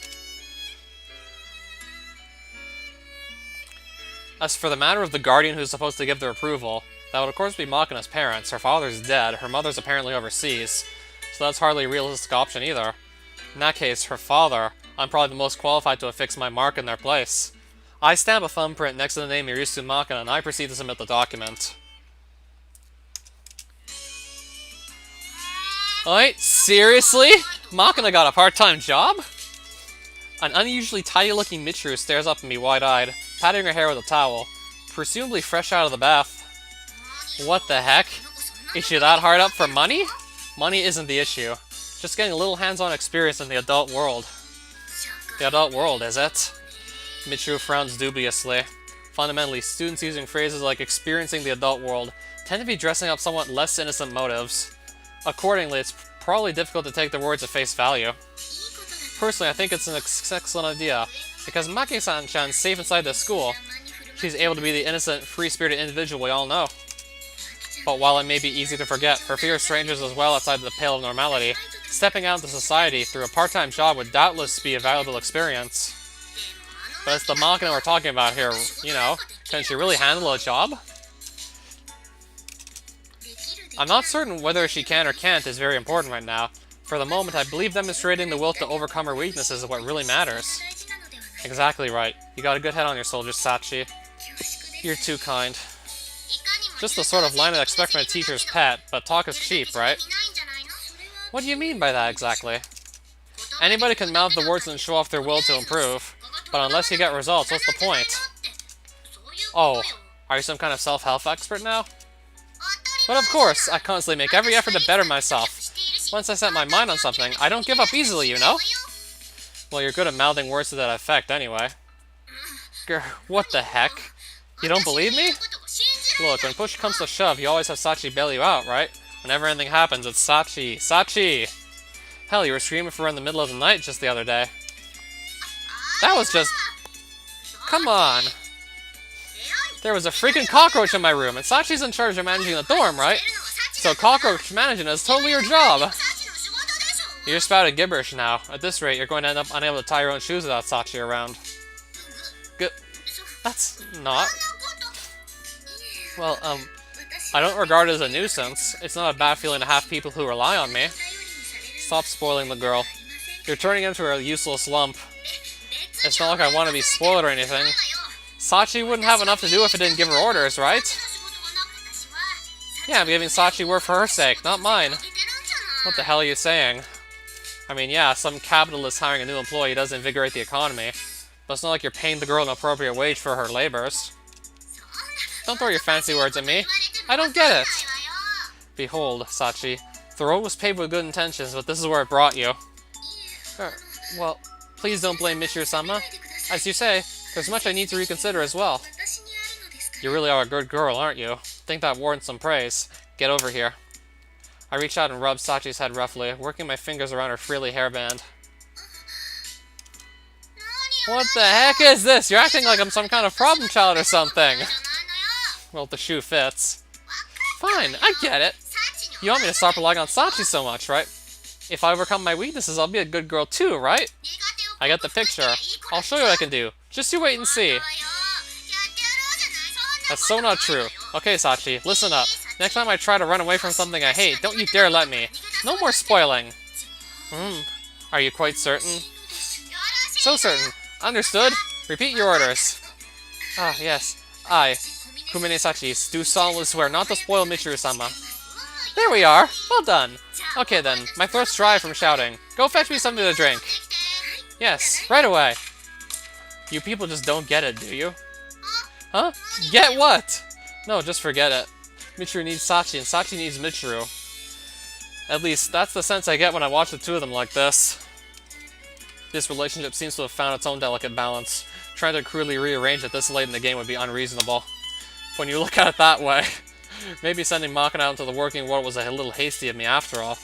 As for the matter of the guardian who's supposed to give their approval, that would of course be Makina's parents. Her father's dead, her mother's apparently overseas, so that's hardly a realistic option either. In that case, her father, I'm probably the most qualified to affix my mark in their place. I stamp a thumbprint next to the name Irisu Makina, and I proceed to submit the document. Alright, seriously? Makina got a part-time job? An unusually tidy-looking Michiru stares up at me wide-eyed, patting her hair with a towel, presumably fresh out of the bath. What the heck? Is she that hard up for money? Money isn't the issue. Just getting a little hands-on experience in the adult world. The adult world, is it? Michiru frowns dubiously. Fundamentally, students using phrases like experiencing the adult world tend to be dressing up somewhat less innocent motives. Accordingly, it's probably difficult to take their words at face value. Personally, I think it's an excellent idea, because Maki-san-chan's safe inside this school. She's able to be the innocent, free-spirited individual we all know. But while it may be easy to forget, her fear of strangers as well outside the pale of normality, stepping out into society through a part-time job would doubtless be a valuable experience. But it's the Makina we're talking about here, you know. Can she really handle a job? I'm not certain whether she can or can't is very important right now. For the moment, I believe demonstrating the will to overcome her weaknesses is what really matters. Exactly right. You got a good head on your shoulders, Sachi. You're too kind. Just the sort of line I'd expect from a teacher's pet, but talk is cheap, right? What do you mean by that, exactly? Anybody can mouth the words and show off their will to improve, but unless you get results, what's the point? Oh, are you some kind of self-help expert now? But of course, I constantly make every effort to better myself. Once I set my mind on something, I don't give up easily, you know? Well, you're good at mouthing words to that effect, anyway. Grr, what the heck? You don't believe me? Look, when push comes to shove, you always have Sachi bail you out, right? Whenever anything happens, it's Sachi. Sachi! Hell, you were screaming for her in the middle of the night just the other day. That was just... Come on! There was a freaking cockroach in my room, and Sachi's in charge of managing the dorm, right? So cockroach managing is totally your job! You're spouting gibberish now. At this rate, you're going to end up unable to tie your own shoes without Sachi around. That's not... Well, I don't regard it as a nuisance. It's not a bad feeling to have people who rely on me. Stop spoiling the girl. You're turning into a useless lump. It's not like I want to be spoiled or anything. Sachi wouldn't have enough to do if I didn't give her orders, right? Yeah, I'm giving Sachi work for her sake, not mine. What the hell are you saying? I mean, yeah, some capitalist hiring a new employee does invigorate the economy, but it's not like you're paying the girl an appropriate wage for her labors. Don't throw your fancy words at me. I don't get it. Behold, Sachi, the road was paved with good intentions, but this is where it brought you. Well, please don't blame Michiru-sama. As you say, there's much I need to reconsider as well. You really are a good girl, aren't you? Think that warrants some praise. Get over here. I reach out and rub Sachi's head roughly, working my fingers around her frilly hairband. What the heck is this? You're acting like I'm some kind of problem child or something. Well, the shoe fits. Fine, I get it. You want me to stop relying on Sachi so much, right? If I overcome my weaknesses, I'll be a good girl too, right? I get the picture. I'll show you what I can do. Just you wait and see. That's so not true. Okay, Sachi, listen up. Next time I try to run away from something I hate, don't you dare let me. No more spoiling. Are you quite certain? So certain. Understood? Repeat your orders. Ah, yes. I, Kumine Sachi, do solemnly swear not to spoil Michiru-sama. There we are. Well done. Okay then, my throat's dry from shouting. Go fetch me something to drink. Yes, right away. You people just don't get it, do you? Huh? Get what? No, just forget it. Michiru needs Sachi, and Sachi needs Michiru. At least, that's the sense I get when I watch the two of them like this. This relationship seems to have found its own delicate balance. Trying to crudely rearrange it this late in the game would be unreasonable. When you look at it that way, maybe sending Makina out into the working world was a little hasty of me after all.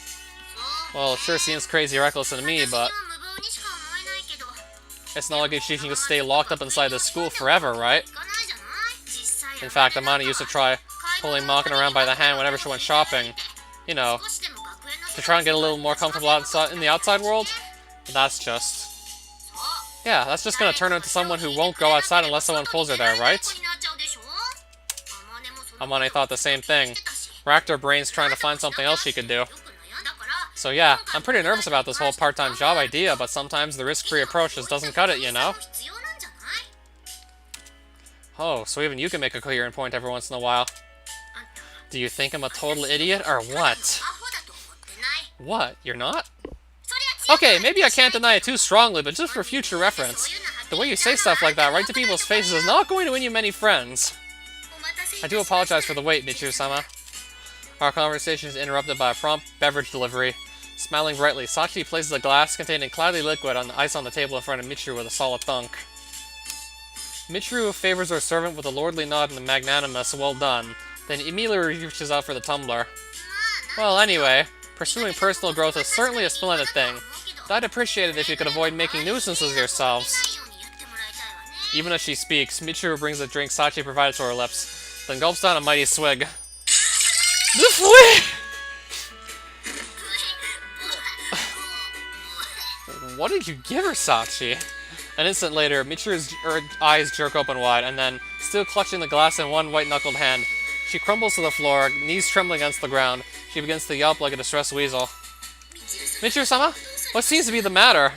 Well, it sure seems crazy reckless to me, but it's not like she can just stay locked up inside this school forever, right? In fact, Amani used to try pulling Makina around by the hand whenever she went shopping. You know, to try and get a little more comfortable outside in the outside world. But that's just... yeah, that's just gonna turn her into someone who won't go outside unless someone pulls her there, right? Amani thought the same thing. Racked her brains trying to find something else she could do. So yeah, I'm pretty nervous about this whole part-time job idea, but sometimes the risk-free approach just doesn't cut it, you know? Oh, so even you can make a coherent point every once in a while. Do you think I'm a total idiot, or what? What? You're not? Okay, maybe I can't deny it too strongly, but just for future reference, the way you say stuff like that right to people's faces is not going to win you many friends. I do apologize for the wait, Michiru-sama. Our conversation is interrupted by a prompt beverage delivery. Smiling brightly, Sachi places a glass containing cloudy liquid on the ice on the table in front of Michiru with a solid thunk. Michiru favors her servant with a lordly nod and a magnanimous "well done," then immediately reaches out for the tumbler. Well, anyway, pursuing personal growth is certainly a splendid thing, but I'd appreciate it if you could avoid making nuisances of yourselves. Even as she speaks, Michiru brings the drink Sachi provided to her lips, then gulps down a mighty swig. What did you give her, Sachi? An instant later, Michiru's eyes jerk open wide, and then, still clutching the glass in one white-knuckled hand, she crumbles to the floor, knees trembling against the ground. She begins to yelp like a distressed weasel. Michiru-sama? What seems to be the matter?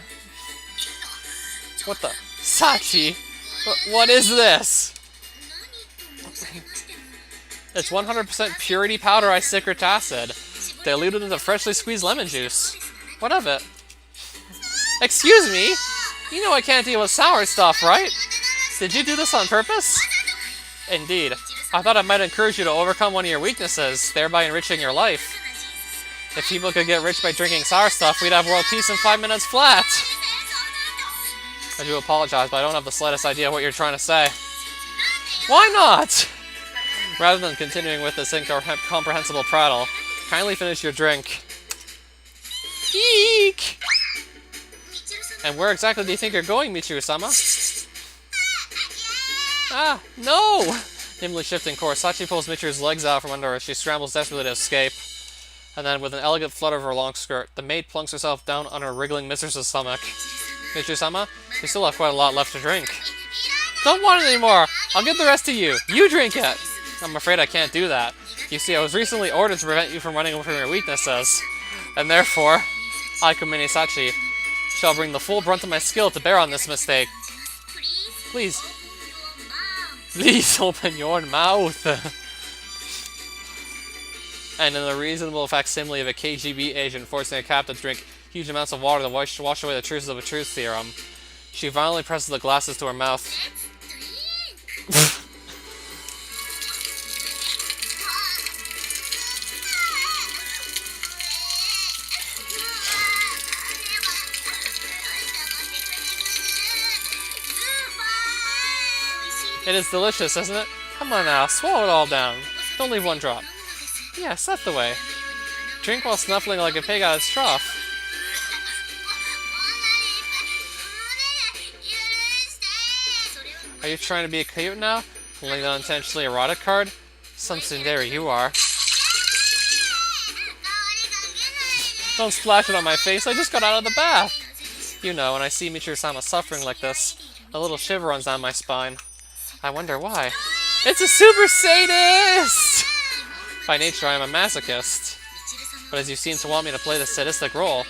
What the... Sachi! What is this? It's 100% purity powder citric acid, diluted into freshly squeezed lemon juice. What of it? Excuse me? You know I can't deal with sour stuff, right? Did you do this on purpose? Indeed. I thought I might encourage you to overcome one of your weaknesses, thereby enriching your life. If people could get rich by drinking sour stuff, we'd have world peace in 5 minutes flat. I do apologize, but I don't have the slightest idea what you're trying to say. Why not? Rather than continuing with this incomprehensible prattle, kindly finish your drink. Eek! And where exactly do you think you're going, Michiru-sama? Ah, no! Nimbly shifting course, Sachi pulls Michiru's legs out from under her as she scrambles desperately to escape. And then, with an elegant flutter of her long skirt, the maid plunks herself down on her wriggling mistress's stomach. Michiru-sama, you still have quite a lot left to drink. Don't want it anymore! I'll give the rest to you! You drink it! I'm afraid I can't do that. You see, I was recently ordered to prevent you from running away from your weaknesses. And therefore, I, Kumine Sachi, shall bring the full brunt of my skill to bear on this mistake. Please. Please open your mouth. And in a reasonable facsimile of a KGB agent forcing a captain to drink huge amounts of water to wash away the truths of a truth serum, she violently presses the glasses to her mouth. It is delicious, isn't it? Come on now, swallow it all down. Don't leave one drop. Yes, that's the way. Drink while snuffling like a pig out of its trough. Are you trying to be a coyote now? Pulling the unintentionally erotic card? Some tsundere you are. Don't splash it on my face, I just got out of the bath! You know, when I see Michiru-sama suffering like this, a little shiver runs down my spine. I wonder why. It's a super sadist! By nature, I am a masochist. But as you seem to want me to play the sadistic role,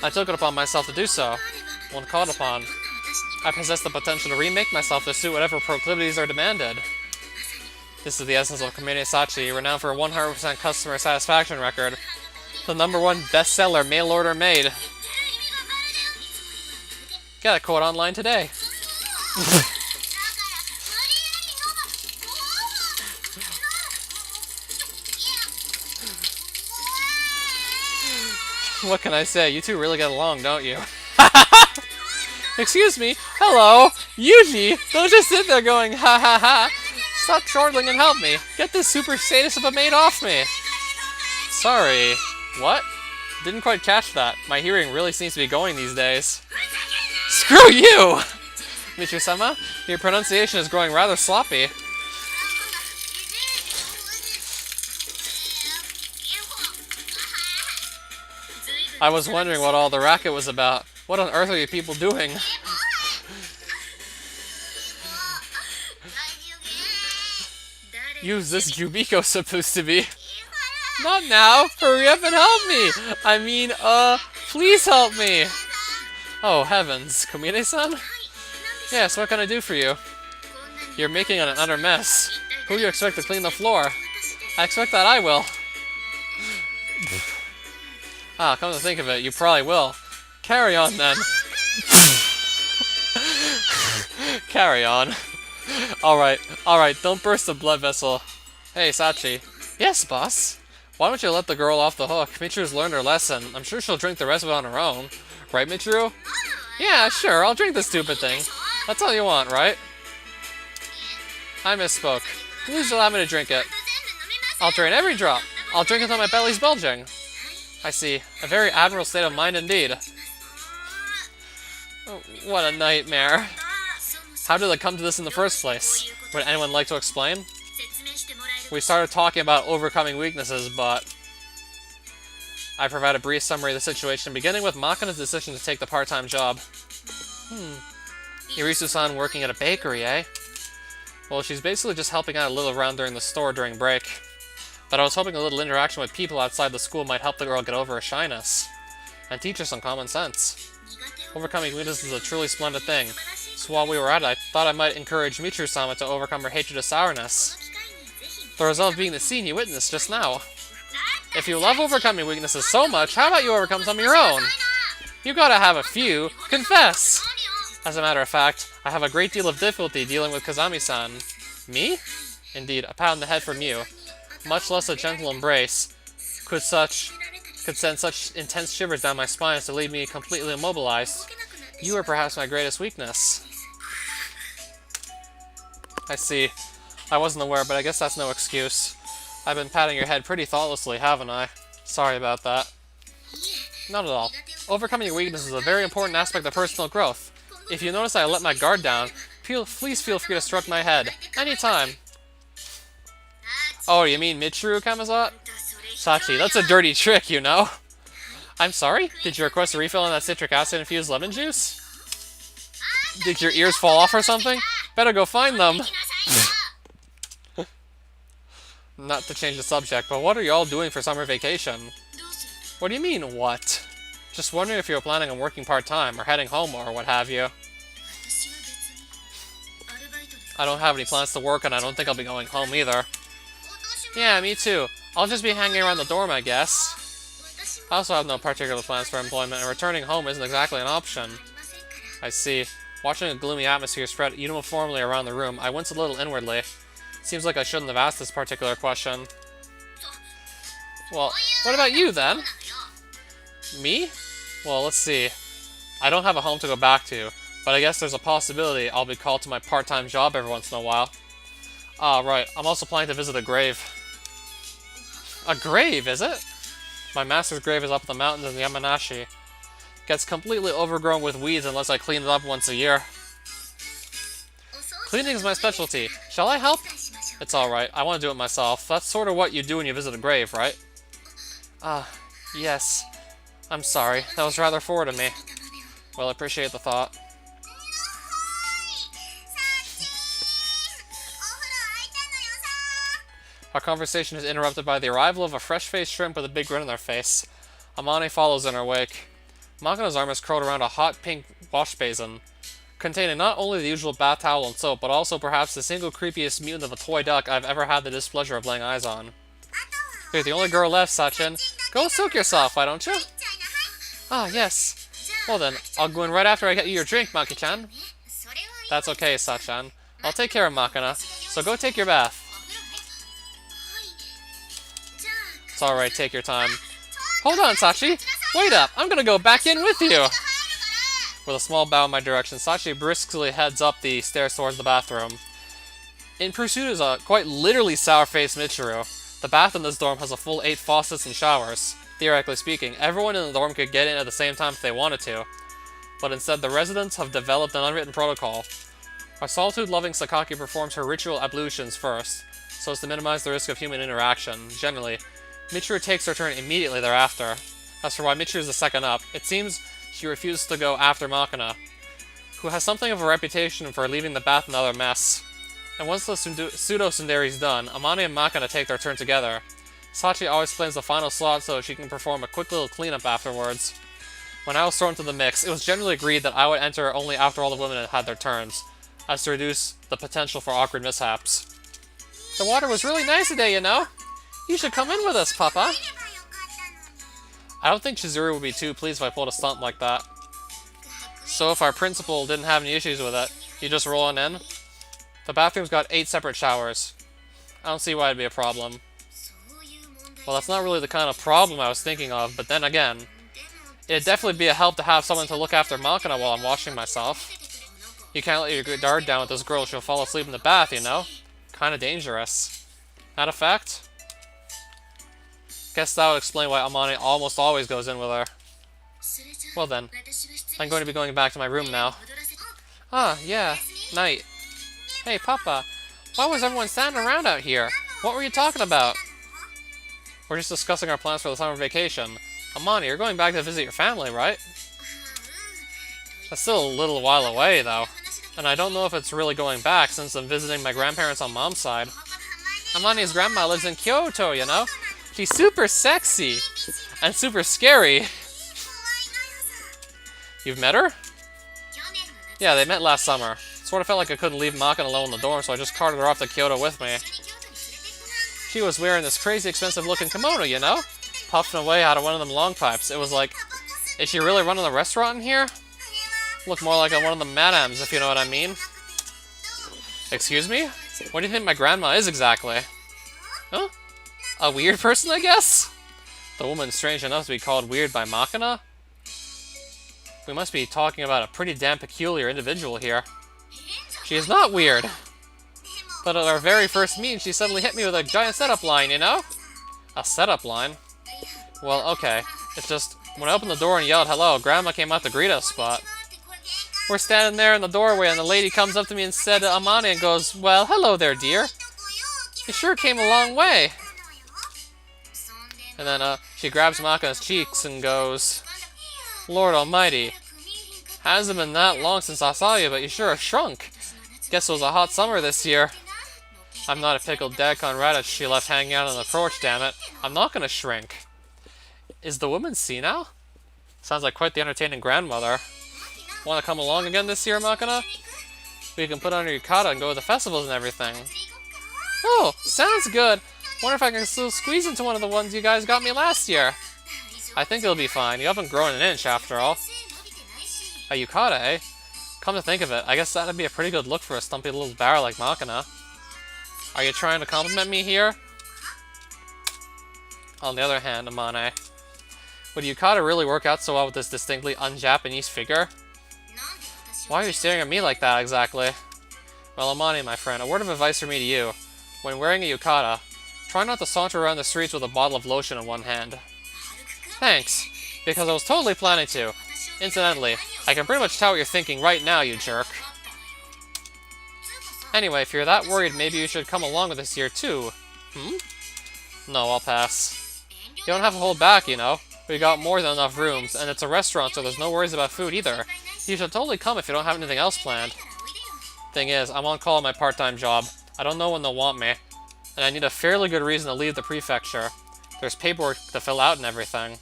I took it upon myself to do so. When called upon, I possess the potential to remake myself to suit whatever proclivities are demanded. This is the essence of Kumine Sachi, renowned for a 100% customer satisfaction record. The #1 bestseller mail order made. Get a quote online today. What can I say? You two really get along, don't you? Excuse me. Hello. Yuji, don't just sit there going, ha ha ha. Stop chortling and help me. Get this super sadist of a maid off me. Sorry. What? Didn't quite catch that. My hearing really seems to be going these days. Screw you! Michiru-sama, your pronunciation is growing rather sloppy. I was wondering what all the racket was about. What on earth are you people doing? Who's this Jubiko supposed to be? Not now! Hurry up and help me! I mean, please help me! Oh, heavens. Komine-san? Yes, what can I do for you? You're making an utter mess. Who do you expect to clean the floor? I expect that I will. Come to think of it, you probably will. Carry on, then. Carry on. Alright, don't burst the blood vessel. Hey, Sachi. Yes, boss? Why don't you let the girl off the hook? Michiru's learned her lesson. I'm sure she'll drink the rest of it on her own. Right, Michiru? Yeah, sure, I'll drink this stupid thing. That's all you want, right? I misspoke. Please allow me to drink it. I'll drain every drop. I'll drink until my belly's bulging. I see. A very admirable state of mind indeed. Oh, what a nightmare. How did it come to this in the first place? Would anyone like to explain? We started talking about overcoming weaknesses, but I provide a brief summary of the situation, beginning with Makina's decision to take the part-time job. Irisu-san working at a bakery, eh? Well, she's basically just helping out a little around during the store during break. But I was hoping a little interaction with people outside the school might help the girl get over her shyness, and teach her some common sense. Overcoming weaknesses is a truly splendid thing, so while we were at it, I thought I might encourage Michiru-sama to overcome her hatred of sourness. The result being the scene you witnessed just now. If you love overcoming weaknesses so much, how about you overcome some of your own? You gotta have a few. Confess! As a matter of fact, I have a great deal of difficulty dealing with Kazami-san. Me? Indeed, a pat on the head from you. Much less a gentle embrace could send such intense shivers down my spine as to leave me completely immobilized. You are perhaps my greatest weakness. I see. I wasn't aware, but I guess that's no excuse. I've been patting your head pretty thoughtlessly, haven't I? Sorry about that. Not at all. Overcoming your weakness is a very important aspect of personal growth. If you notice I let my guard down, please feel free to stroke my head. Anytime. Oh, you mean Michiru, Kamaza? Sachi, that's a dirty trick, you know. I'm sorry? Did you request a refill on that citric acid-infused lemon juice? Did your ears fall off or something? Better go find them. Not to change the subject, but what are you all doing for summer vacation? What do you mean, what? Just wondering if you were planning on working part-time, or heading home, or what have you. I don't have any plans to work, and I don't think I'll be going home either. Yeah, me too. I'll just be hanging around the dorm, I guess. I also have no particular plans for employment, and returning home isn't exactly an option. I see. Watching a gloomy atmosphere spread uniformly around the room, I winced a little inwardly. Seems like I shouldn't have asked this particular question. Well, what about you, then? Me? Well, let's see. I don't have a home to go back to, but I guess there's a possibility I'll be called to my part-time job every once in a while. Ah, right. I'm also planning to visit a grave. A grave, is it? My master's grave is up in the mountains in Yamanashi. Gets completely overgrown with weeds unless I clean it up once a year. Cleaning is my specialty. Shall I help? It's alright. I want to do it myself. That's sort of what you do when you visit a grave, right? Yes. I'm sorry. That was rather forward of me. Well, I appreciate the thought. Our conversation is interrupted by the arrival of a fresh-faced shrimp with a big grin on their face. Amane follows in her wake. Makina's arm is curled around a hot pink wash basin, containing not only the usual bath towel and soap, but also perhaps the single creepiest mutant of a toy duck I've ever had the displeasure of laying eyes on. You're the only girl left, Sachin. Go soak yourself, why don't you? Ah, yes. Well then, I'll go in right after I get you your drink, Maki-chan. That's okay, Sachin. I'll take care of Makina, so go take your bath. It's alright, take your time. Hold on, Sachi. Wait up, I'm gonna go back in with you. With a small bow in my direction, Sachi briskly heads up the stairs towards the bathroom. In pursuit is a quite literally sour-faced Michiru. The bath in this dorm has a full 8 faucets and showers. Theoretically speaking, everyone in the dorm could get in at the same time if they wanted to. But instead, the residents have developed an unwritten protocol. Our solitude-loving Sakaki performs her ritual ablutions first, so as to minimize the risk of human interaction. Generally, Michiru takes her turn immediately thereafter. As for why Michiru is the second up, it seems she refuses to go after Makina, who has something of a reputation for leaving the bath another mess. And once the pseudo-tsunderi's done, Amane and Makina take their turn together. Sachi always claims the final slot so she can perform a quick little cleanup afterwards. When I was thrown into the mix, it was generally agreed that I would enter only after all the women had had their turns, as to reduce the potential for awkward mishaps. The water was really nice today, you know? You should come in with us, Papa. I don't think Chizuru would be too pleased if I pulled a stunt like that. So if our principal didn't have any issues with it, you just roll on in? The bathroom's got 8 separate showers. I don't see why it'd be a problem. Well, that's not really the kind of problem I was thinking of, but then again, it'd definitely be a help to have someone to look after Makina while I'm washing myself. You can't let your guard down with this girl, she'll fall asleep in the bath, you know? Kinda dangerous. That a fact? Guess that would explain why Amane almost always goes in with her. Well then, I'm going to be going back to my room now. Ah, yeah, night. Hey, Papa, why was everyone standing around out here? What were you talking about? We're just discussing our plans for the summer vacation. Amane, you're going back to visit your family, right? That's still a little while away, though. And I don't know if it's really going back, since I'm visiting my grandparents on Mom's side. Amane's grandma lives in Kyoto, you know? She's super sexy! And super scary! You've met her? Yeah, they met last summer. Sort of felt like I couldn't leave Makina alone in the dorm, so I just carted her off to Kyoto with me. She was wearing this crazy expensive-looking kimono, you know? Puffing away out of one of them long pipes. It was like, is she really running the restaurant in here? Look more like one of the madams, if you know what I mean. Excuse me? What do you think my grandma is exactly? Huh? A weird person, I guess? The woman's strange enough to be called weird by Makina? We must be talking about a pretty damn peculiar individual here. She is not weird. But at our very first meeting, she suddenly hit me with a giant setup line, you know? A setup line? Well, okay. It's just, when I opened the door and yelled hello, Grandma came out to greet us, but... We're standing there in the doorway and the lady comes up to me and said to Amane and goes, well, hello there, dear. You sure came a long way. And then she grabs Makina's cheeks and goes, Lord almighty. Hasn't been that long since I saw you, but you sure have shrunk. Guess it was a hot summer this year. I'm not a pickled daikon radish she left hanging out on the porch, damn it. I'm not gonna shrink. Is the woman senile? Sounds like quite the entertaining grandmother. Want to come along again this year, Makina? We can put on your yukata and go to the festivals and everything. Oh, sounds good. Wonder if I can still squeeze into one of the ones you guys got me last year. I think it'll be fine. You haven't grown an inch, after all. A yukata, eh? Come to think of it, I guess that'd be a pretty good look for a stumpy little barrel like Makina. Are you trying to compliment me here? On the other hand, Amane, would yukata really work out so well with this distinctly un-Japanese figure? Why are you staring at me like that, exactly? Well, Amane, my friend, a word of advice from me to you. When wearing a yukata, try not to saunter around the streets with a bottle of lotion in one hand. Thanks, because I was totally planning to. Incidentally, I can pretty much tell what you're thinking right now, you jerk. Anyway, if you're that worried, maybe you should come along with us here, too. No, I'll pass. You don't have to hold back, you know. We got more than enough rooms, and it's a restaurant, so there's no worries about food either. You should totally come if you don't have anything else planned. Thing is, I'm on call at my part-time job. I don't know when they'll want me, and I need a fairly good reason to leave the prefecture. There's paperwork to fill out and everything.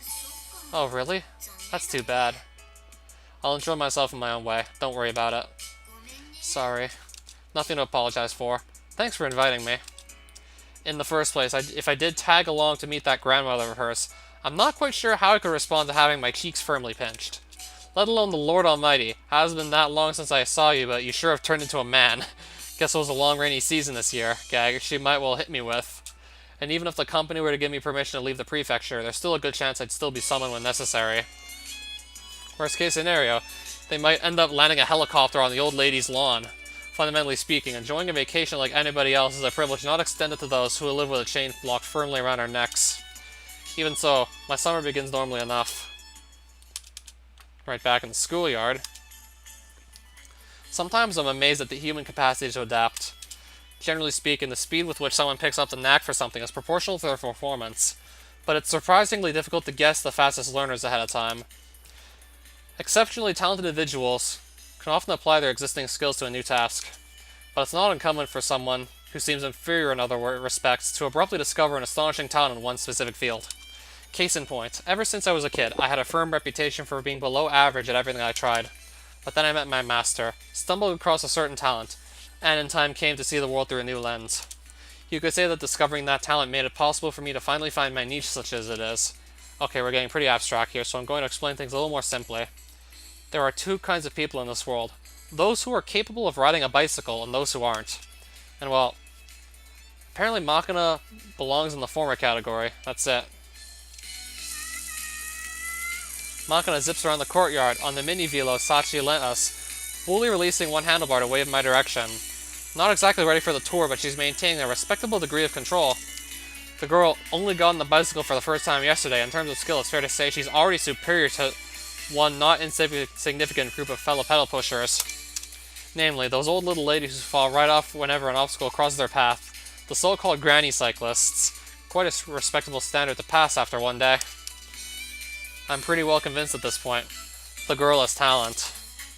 Oh, really? That's too bad. I'll enjoy myself in my own way. Don't worry about it. Sorry. Nothing to apologize for. Thanks for inviting me. In the first place, if I did tag along to meet that grandmother of hers, I'm not quite sure how I could respond to having my cheeks firmly pinched. Let alone the Lord Almighty. Hasn't been that long since I saw you, but you sure have turned into a man. Guess it was a long rainy season this year. Gag she might well hit me with. And even if the company were to give me permission to leave the prefecture, there's still a good chance I'd still be summoned when necessary. Worst case scenario, They might end up landing a helicopter on the old lady's lawn. Fundamentally speaking, enjoying a vacation like anybody else is a privilege not extended to those who live with a chain locked firmly around our necks. Even so, my summer begins normally enough. Right back in the schoolyard. Sometimes I'm amazed at the human capacity to adapt. Generally speaking, the speed with which someone picks up the knack for something is proportional to their performance, but it's surprisingly difficult to guess the fastest learners ahead of time. Exceptionally talented individuals can often apply their existing skills to a new task, but it's not uncommon for someone who seems inferior in other respects to abruptly discover an astonishing talent in one specific field. Case in point, ever since I was a kid, I had a firm reputation for being below average at everything I tried. But then I met my master, stumbled across a certain talent, and in time came to see the world through a new lens. You could say that discovering that talent made it possible for me to finally find my niche such as it is. Okay, we're getting pretty abstract here, so I'm going to explain things a little more simply. There are two kinds of people in this world. Those who are capable of riding a bicycle and those who aren't. And well, apparently Makina belongs in the former category. That's it. Makina zips around the courtyard on the mini-velo Sachi lent us, fully releasing one handlebar to wave in my direction. Not exactly ready for the tour, but she's maintaining a respectable degree of control. The girl only got on the bicycle for the first time yesterday. In terms of skill, it's fair to say she's already superior to one not insignificant group of fellow pedal pushers. Namely, those old little ladies who fall right off whenever an obstacle crosses their path. The so-called granny cyclists. Quite a respectable standard to pass after one day. I'm pretty well convinced at this point. The girl has talent.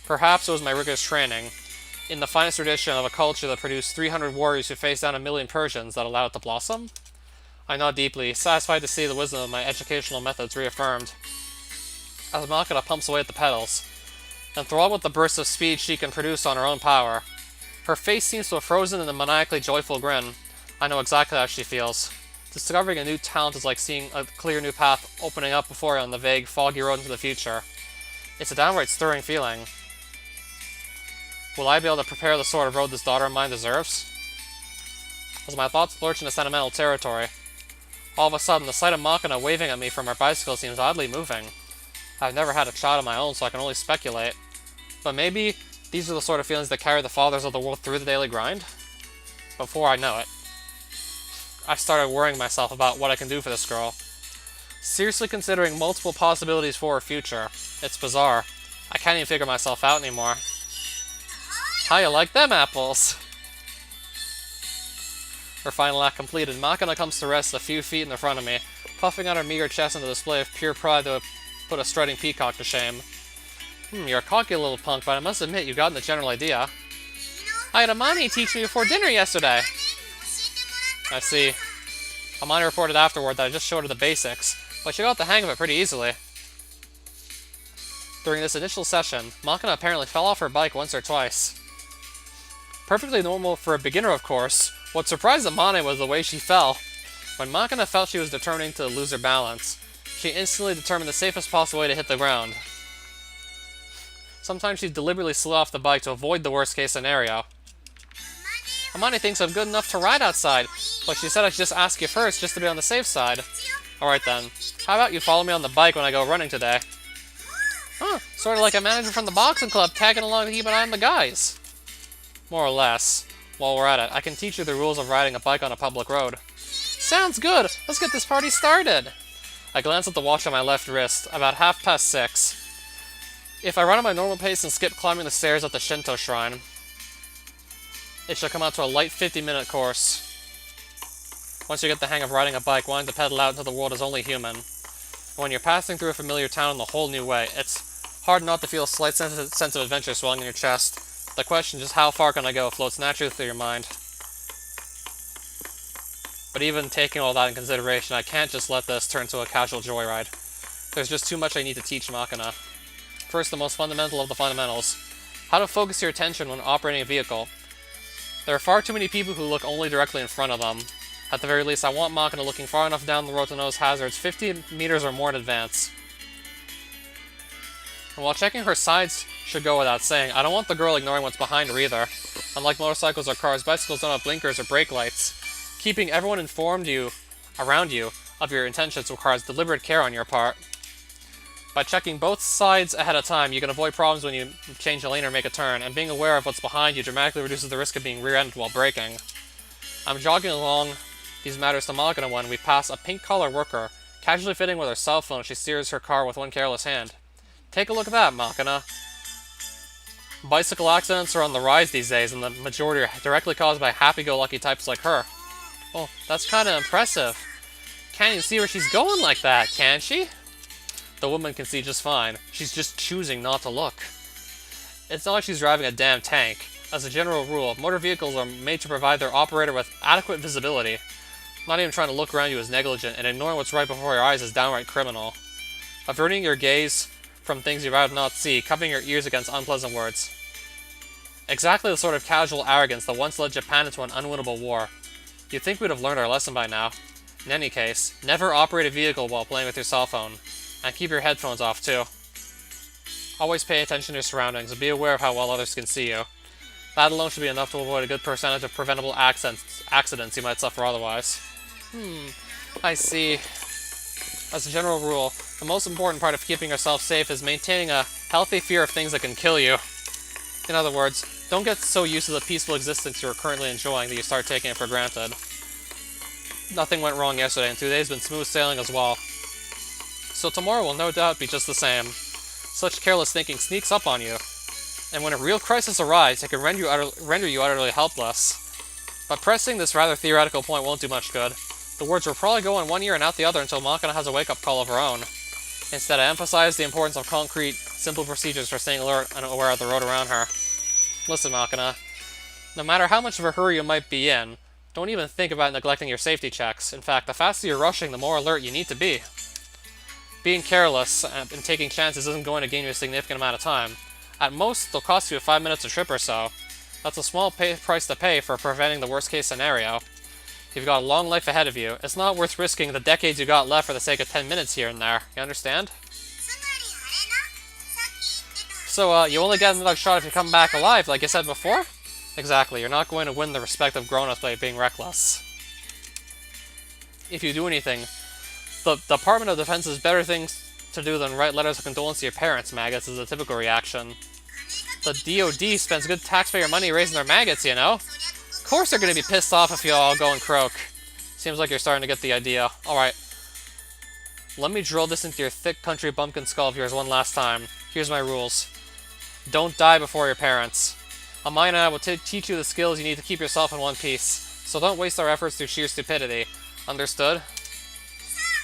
Perhaps it was my rigorous training, in the finest tradition of a culture that produced 300 warriors who faced down 1,000,000 Persians that allowed it to blossom? I nod deeply, satisfied to see the wisdom of my educational methods reaffirmed. As Makina pumps away at the pedals, enthralled with the bursts of speed she can produce on her own power, her face seems to have frozen in a maniacally joyful grin. I know exactly how she feels. Discovering a new talent is like seeing a clear new path opening up before you on the vague, foggy road into the future. It's a downright stirring feeling. Will I be able to prepare the sort of road this daughter of mine deserves? As my thoughts lurch into sentimental territory, all of a sudden the sight of Makina waving at me from her bicycle seems oddly moving. I've never had a child of my own, so I can only speculate. But maybe these are the sort of feelings that carry the fathers of the world through the daily grind? Before I know it, I started worrying myself about what I can do for this girl. Seriously considering multiple possibilities for her future. It's bizarre. I can't even figure myself out anymore. How you like them apples? Her final act completed, Makina comes to rest a few feet in front of me, puffing out her meager chest in a display of pure pride that would put a strutting peacock to shame. You're a cocky little punk, but I must admit you've gotten the general idea. I had Amani teach me before dinner yesterday. I see. Amani reported afterward that I just showed her the basics, but she got the hang of it pretty easily. During this initial session, Makina apparently fell off her bike once or twice. Perfectly normal for a beginner, of course. What surprised Amani was the way she fell. When Makina felt she was determining to lose her balance, she instantly determined the safest possible way to hit the ground. Sometimes she deliberately slid off the bike to avoid the worst case scenario. Amani thinks I'm good enough to ride outside, but she said I should just ask you first just to be on the safe side. Alright then, how about you follow me on the bike when I go running today? Huh, sort of like a manager from the boxing club tagging along to keep an eye on the guys. More or less. While we're at it, I can teach you the rules of riding a bike on a public road. Sounds good! Let's get this party started! I glance at the watch on my left wrist, about 6:30. If I run at my normal pace and skip climbing the stairs at the Shinto shrine, it should come out to a light 50-minute course. Once you get the hang of riding a bike, wanting to pedal out into the world is only human. When you're passing through a familiar town in a whole new way, it's hard not to feel a slight sense of adventure swelling in your chest. The question, just how far can I go, floats naturally through your mind. But even taking all that in consideration, I can't just let this turn to a casual joyride. There's just too much I need to teach Makina. First, the most fundamental of the fundamentals. How to focus your attention when operating a vehicle. There are far too many people who look only directly in front of them. At the very least, I want Makina looking far enough down the road to notice hazards 50 meters or more in advance. And while checking her sides should go without saying, I don't want the girl ignoring what's behind her either. Unlike motorcycles or cars, bicycles don't have blinkers or brake lights. Keeping everyone around you, of your intentions requires deliberate care on your part. By checking both sides ahead of time, you can avoid problems when you change a lane or make a turn, and being aware of what's behind you dramatically reduces the risk of being rear-ended while braking. I'm jogging along these matters to Makina when we pass a pink-collar worker, casually fitting with her cell phone as she steers her car with one careless hand. Take a look at that, Makina. Bicycle accidents are on the rise these days, and the majority are directly caused by happy-go-lucky types like her. Well, that's kinda impressive. Can't even see where she's going like that, can she? The woman can see just fine. She's just choosing not to look. It's not like she's driving a damn tank. As a general rule, motor vehicles are made to provide their operator with adequate visibility. Not even trying to look around you is negligent, and ignoring what's right before your eyes is downright criminal. Averting your gaze from things you'd rather not see, covering your ears against unpleasant words. Exactly the sort of casual arrogance that once led Japan into an unwinnable war. You'd think we'd have learned our lesson by now. In any case, never operate a vehicle while playing with your cell phone. And keep your headphones off, too. Always pay attention to your surroundings, and be aware of how well others can see you. That alone should be enough to avoid a good percentage of preventable accidents you might suffer otherwise. I see. As a general rule, the most important part of keeping yourself safe is maintaining a healthy fear of things that can kill you. In other words, don't get so used to the peaceful existence you are currently enjoying that you start taking it for granted. Nothing went wrong yesterday, and today's been smooth sailing as well. So tomorrow will no doubt be just the same. Such careless thinking sneaks up on you, and when a real crisis arrives, it can render you utterly helpless. But pressing this rather theoretical point won't do much good. The words will probably go in one ear and out the other until Makina has a wake-up call of her own. Instead, I emphasize the importance of concrete, simple procedures for staying alert and aware of the road around her. Listen, Makina. No matter how much of a hurry you might be in, don't even think about neglecting your safety checks. In fact, the faster you're rushing, the more alert you need to be. Being careless and taking chances isn't going to gain you a significant amount of time. At most, they'll cost you 5 minutes a trip or so. That's a small price to pay for preventing the worst-case scenario. You've got a long life ahead of you. It's not worth risking the decades you got left for the sake of 10 minutes here and there. You understand? So, you only get another shot if you come back alive, like you said before? Exactly. You're not going to win the respect of grown-ups by being reckless. If you do anything, the Department of Defense has better things to do than write letters of condolence to your parents, maggots, is a typical reaction. The DOD spends good taxpayer money raising their maggots, you know? Of course they're going to be pissed off if you all go and croak. Seems like you're starting to get the idea. Alright. Let me drill this into your thick country bumpkin skull of yours one last time. Here's my rules. Don't die before your parents. Amina and I will teach you the skills you need to keep yourself in one piece, so don't waste our efforts through sheer stupidity. Understood?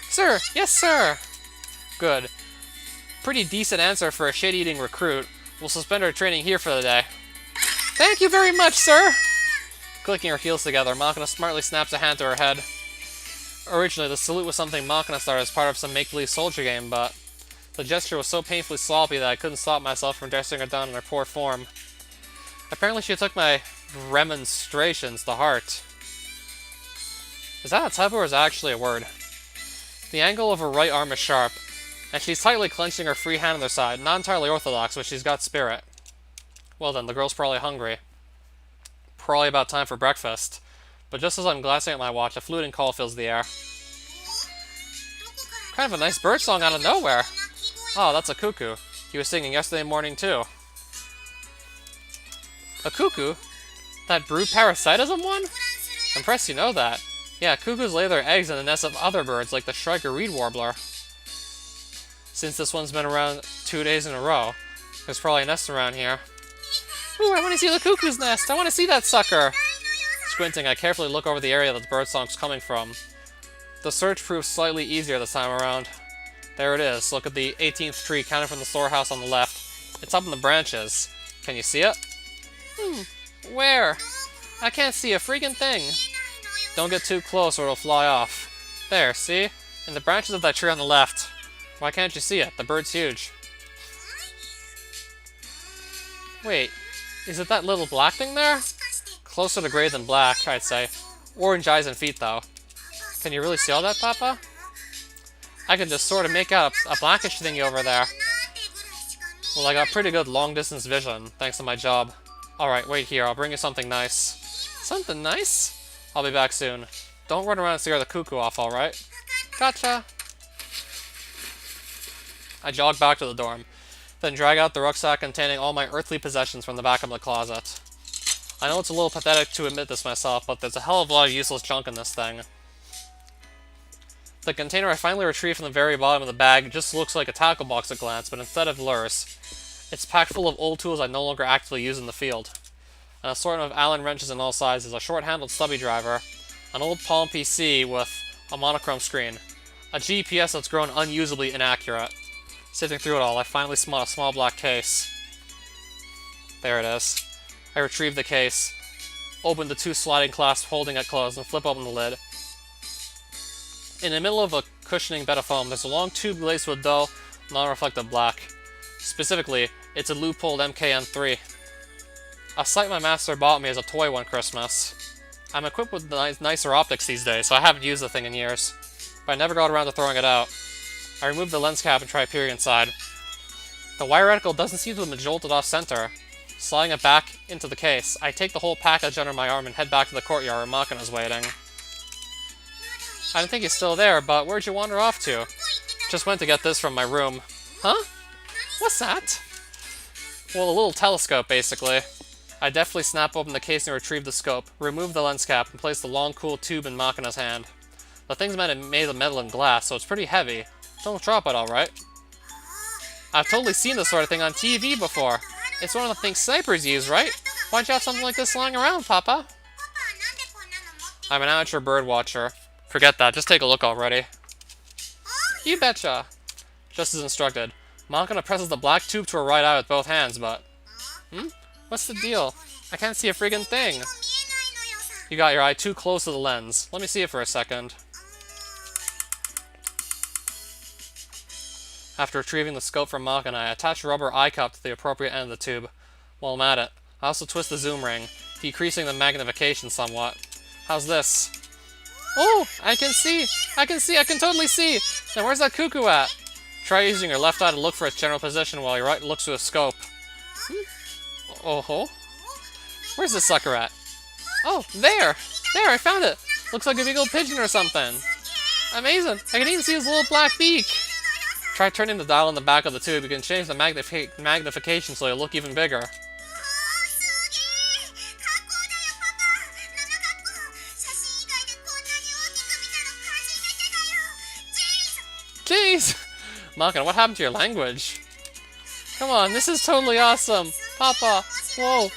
Sir! Yes, sir! Good. Pretty decent answer for a shit-eating recruit. We'll suspend our training here for the day. Thank you very much, sir! Clicking her heels together, Makina smartly snaps a hand to her head. Originally, the salute was something Makina started as part of some make-believe soldier game, but the gesture was so painfully sloppy that I couldn't stop myself from dressing her down in her poor form. Apparently she took my remonstrations to heart. Is that a typo or is that actually a word? The angle of her right arm is sharp, and she's tightly clenching her free hand on their side. Not entirely orthodox, but she's got spirit. Well then, the girl's probably hungry. Probably about time for breakfast. But just as I'm glancing at my watch, a fluting call fills the air. Kind of a nice bird song out of nowhere. Oh, that's a cuckoo. He was singing yesterday morning too. A cuckoo? That brood parasitism one? Impressed you know that. Yeah, cuckoos lay their eggs in the nests of other birds, like the shrike or reed warbler. Since this one's been around 2 days in a row, there's probably a nest around here. Ooh, I want to see the cuckoo's nest! I want to see that sucker! Squinting, I carefully look over the area that the birdsong's coming from. The search proves slightly easier this time around. There it is. Look at the 18th tree counted from the storehouse on the left. It's up in the branches. Can you see it? Where? I can't see a freaking thing. Don't get too close or it'll fly off. There, see? In the branches of that tree on the left. Why can't you see it? The bird's huge. Wait, is it that little black thing there? Closer to gray than black, I'd say. Orange eyes and feet, though. Can you really see all that, Papa? I can just sort of make out a blackish thingy over there. Well, I got pretty good long-distance vision, thanks to my job. Alright, wait here, I'll bring you something nice. Something nice? I'll be back soon. Don't run around and scare the cuckoo off, alright? Gotcha! I jog back to the dorm, then drag out the rucksack containing all my earthly possessions from the back of the closet. I know it's a little pathetic to admit this myself, but there's a hell of a lot of useless junk in this thing. The container I finally retrieved from the very bottom of the bag just looks like a tackle box at a glance, but instead of lures, it's packed full of old tools I no longer actively use in the field. An assortment of Allen wrenches in all sizes, a short-handled stubby driver, an old Palm PC with a monochrome screen, a GPS that's grown unusably inaccurate. Sifting through it all, I finally spot a small black case. There it is. I retrieve the case, open the two sliding clasps holding it closed, and flip open the lid. In the middle of a cushioning bed of foam, there's a long tube laced with dull, non-reflective black. Specifically, it's a loopholed MKN3. A sight my master bought me as a toy one Christmas. I'm equipped with nicer optics these days, so I haven't used the thing in years. But I never got around to throwing it out. I remove the lens cap and try peering inside. The wire reticle doesn't seem to have been jolted off center. Sliding it back into the case, I take the whole package under my arm and head back to the courtyard where Makina's waiting. I didn't think he's still there, but where'd you wander off to? Just went to get this from my room. Huh? What's that? Well, a little telescope, basically. I deftly snap open the case and retrieve the scope, remove the lens cap, and place the long, cool tube in Makina's hand. The thing's made of metal and glass, so it's pretty heavy. Don't drop it, alright? I've totally seen this sort of thing on TV before. It's one of the things snipers use, right? Why'd you have something like this lying around, Papa? I'm an amateur bird watcher. Forget that, just take a look already. You betcha! Just as instructed. Makina presses the black tube to her right eye with both hands, but... What's the deal? I can't see a friggin' thing. You got your eye too close to the lens. Let me see it for a second. After retrieving the scope from Makina, I attach a rubber eye cup to the appropriate end of the tube. While I'm at it, I also twist the zoom ring, decreasing the magnification somewhat. How's this? Oh! I can see! I can totally see! Now where's that cuckoo at? Try using your left eye to look for its general position while your right looks through a scope. Oh-ho? Where's this sucker at? Oh, there! There, I found it! Looks like a big old pigeon or something. Amazing! I can even see his little black beak! Try turning the dial on the back of the tube. You can change the magnification so it'll look even bigger. Jeez! Makina, what happened to your language? Come on, this is totally awesome! Papa! Whoa!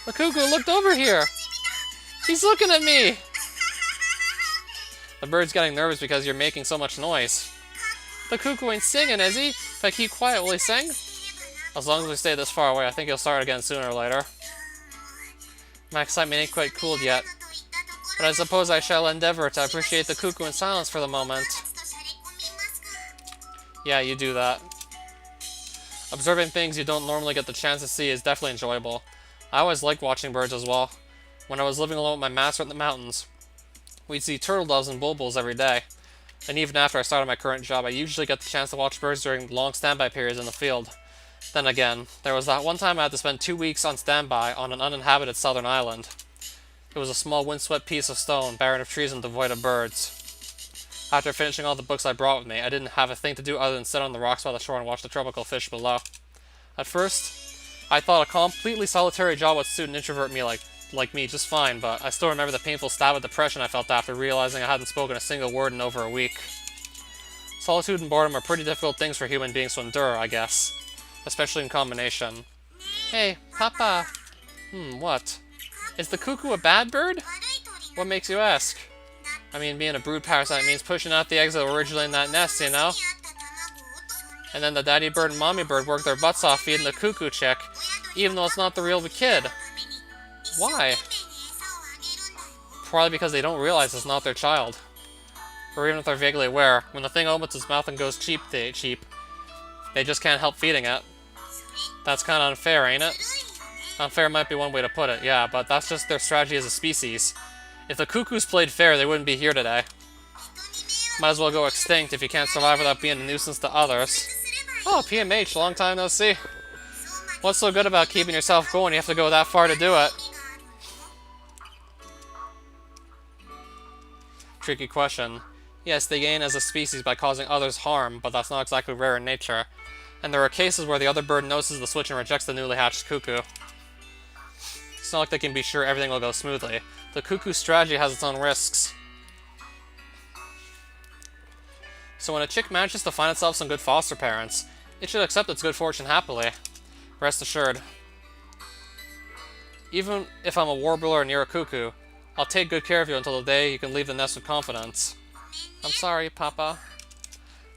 The cuckoo looked over here! He's looking at me! The bird's getting nervous because you're making so much noise. The cuckoo ain't singing, is he? If I keep quiet, will he sing? As long as we stay this far away, I think he'll start again sooner or later. My excitement ain't quite cooled yet. But I suppose I shall endeavor to appreciate the cuckoo in silence for the moment. Yeah, you do that. Observing things you don't normally get the chance to see is definitely enjoyable. I always liked watching birds as well. When I was living alone with my master in the mountains, we'd see turtle doves and bulbuls every day. And even after I started my current job, I usually get the chance to watch birds during long standby periods in the field. Then again, there was that one time I had to spend 2 weeks on standby on an uninhabited southern island. It was a small windswept piece of stone, barren of trees and devoid of birds. After finishing all the books I brought with me, I didn't have a thing to do other than sit on the rocks by the shore and watch the tropical fish below. At first, I thought a completely solitary job would suit an introvert like me just fine, but I still remember the painful stab of depression I felt after realizing I hadn't spoken a single word in over a week. Solitude and boredom are pretty difficult things for human beings to endure, I guess. Especially in combination. Hey, Papa! What? Is the cuckoo a bad bird? What makes you ask? I mean, being a brood parasite means pushing out the eggs that were originally in that nest, you know? And then the daddy bird and mommy bird work their butts off feeding the cuckoo chick, even though it's not the real kid. Why? Probably because they don't realize it's not their child. Or even if they're vaguely aware, when the thing opens its mouth and goes cheep, they just can't help feeding it. That's kinda unfair, ain't it? Unfair might be one way to put it, yeah, but that's just their strategy as a species. If the cuckoos played fair, they wouldn't be here today. Might as well go extinct if you can't survive without being a nuisance to others. Oh, PMH, long time no see. What's so good about keeping yourself going? You have to go that far to do it. Tricky question. Yes, they gain as a species by causing others harm, but that's not exactly rare in nature. And there are cases where the other bird notices the switch and rejects the newly hatched cuckoo. It's not like they can be sure everything will go smoothly. The cuckoo strategy has its own risks. So when a chick manages to find itself some good foster parents, it should accept its good fortune happily. Rest assured. Even if I'm a warbler near a cuckoo, I'll take good care of you until the day you can leave the nest with confidence. I'm sorry, Papa.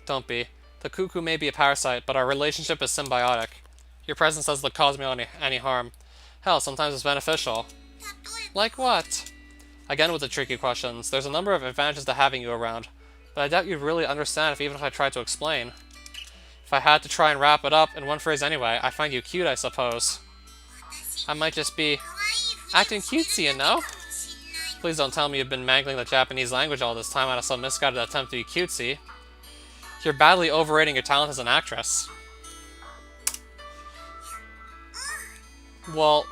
Don't be. The cuckoo may be a parasite, but our relationship is symbiotic. Your presence doesn't cause me any harm. Hell, sometimes it's beneficial. Like what? Again with the tricky questions, there's a number of advantages to having you around, but I doubt you'd really understand even if I tried to explain. If I had to try and wrap it up in one phrase anyway, I find you cute, I suppose. I might just be acting cutesy, you know? Please don't tell me you've been mangling the Japanese language all this time out of some misguided attempt to be cutesy. You're badly overrating your talent as an actress. Well,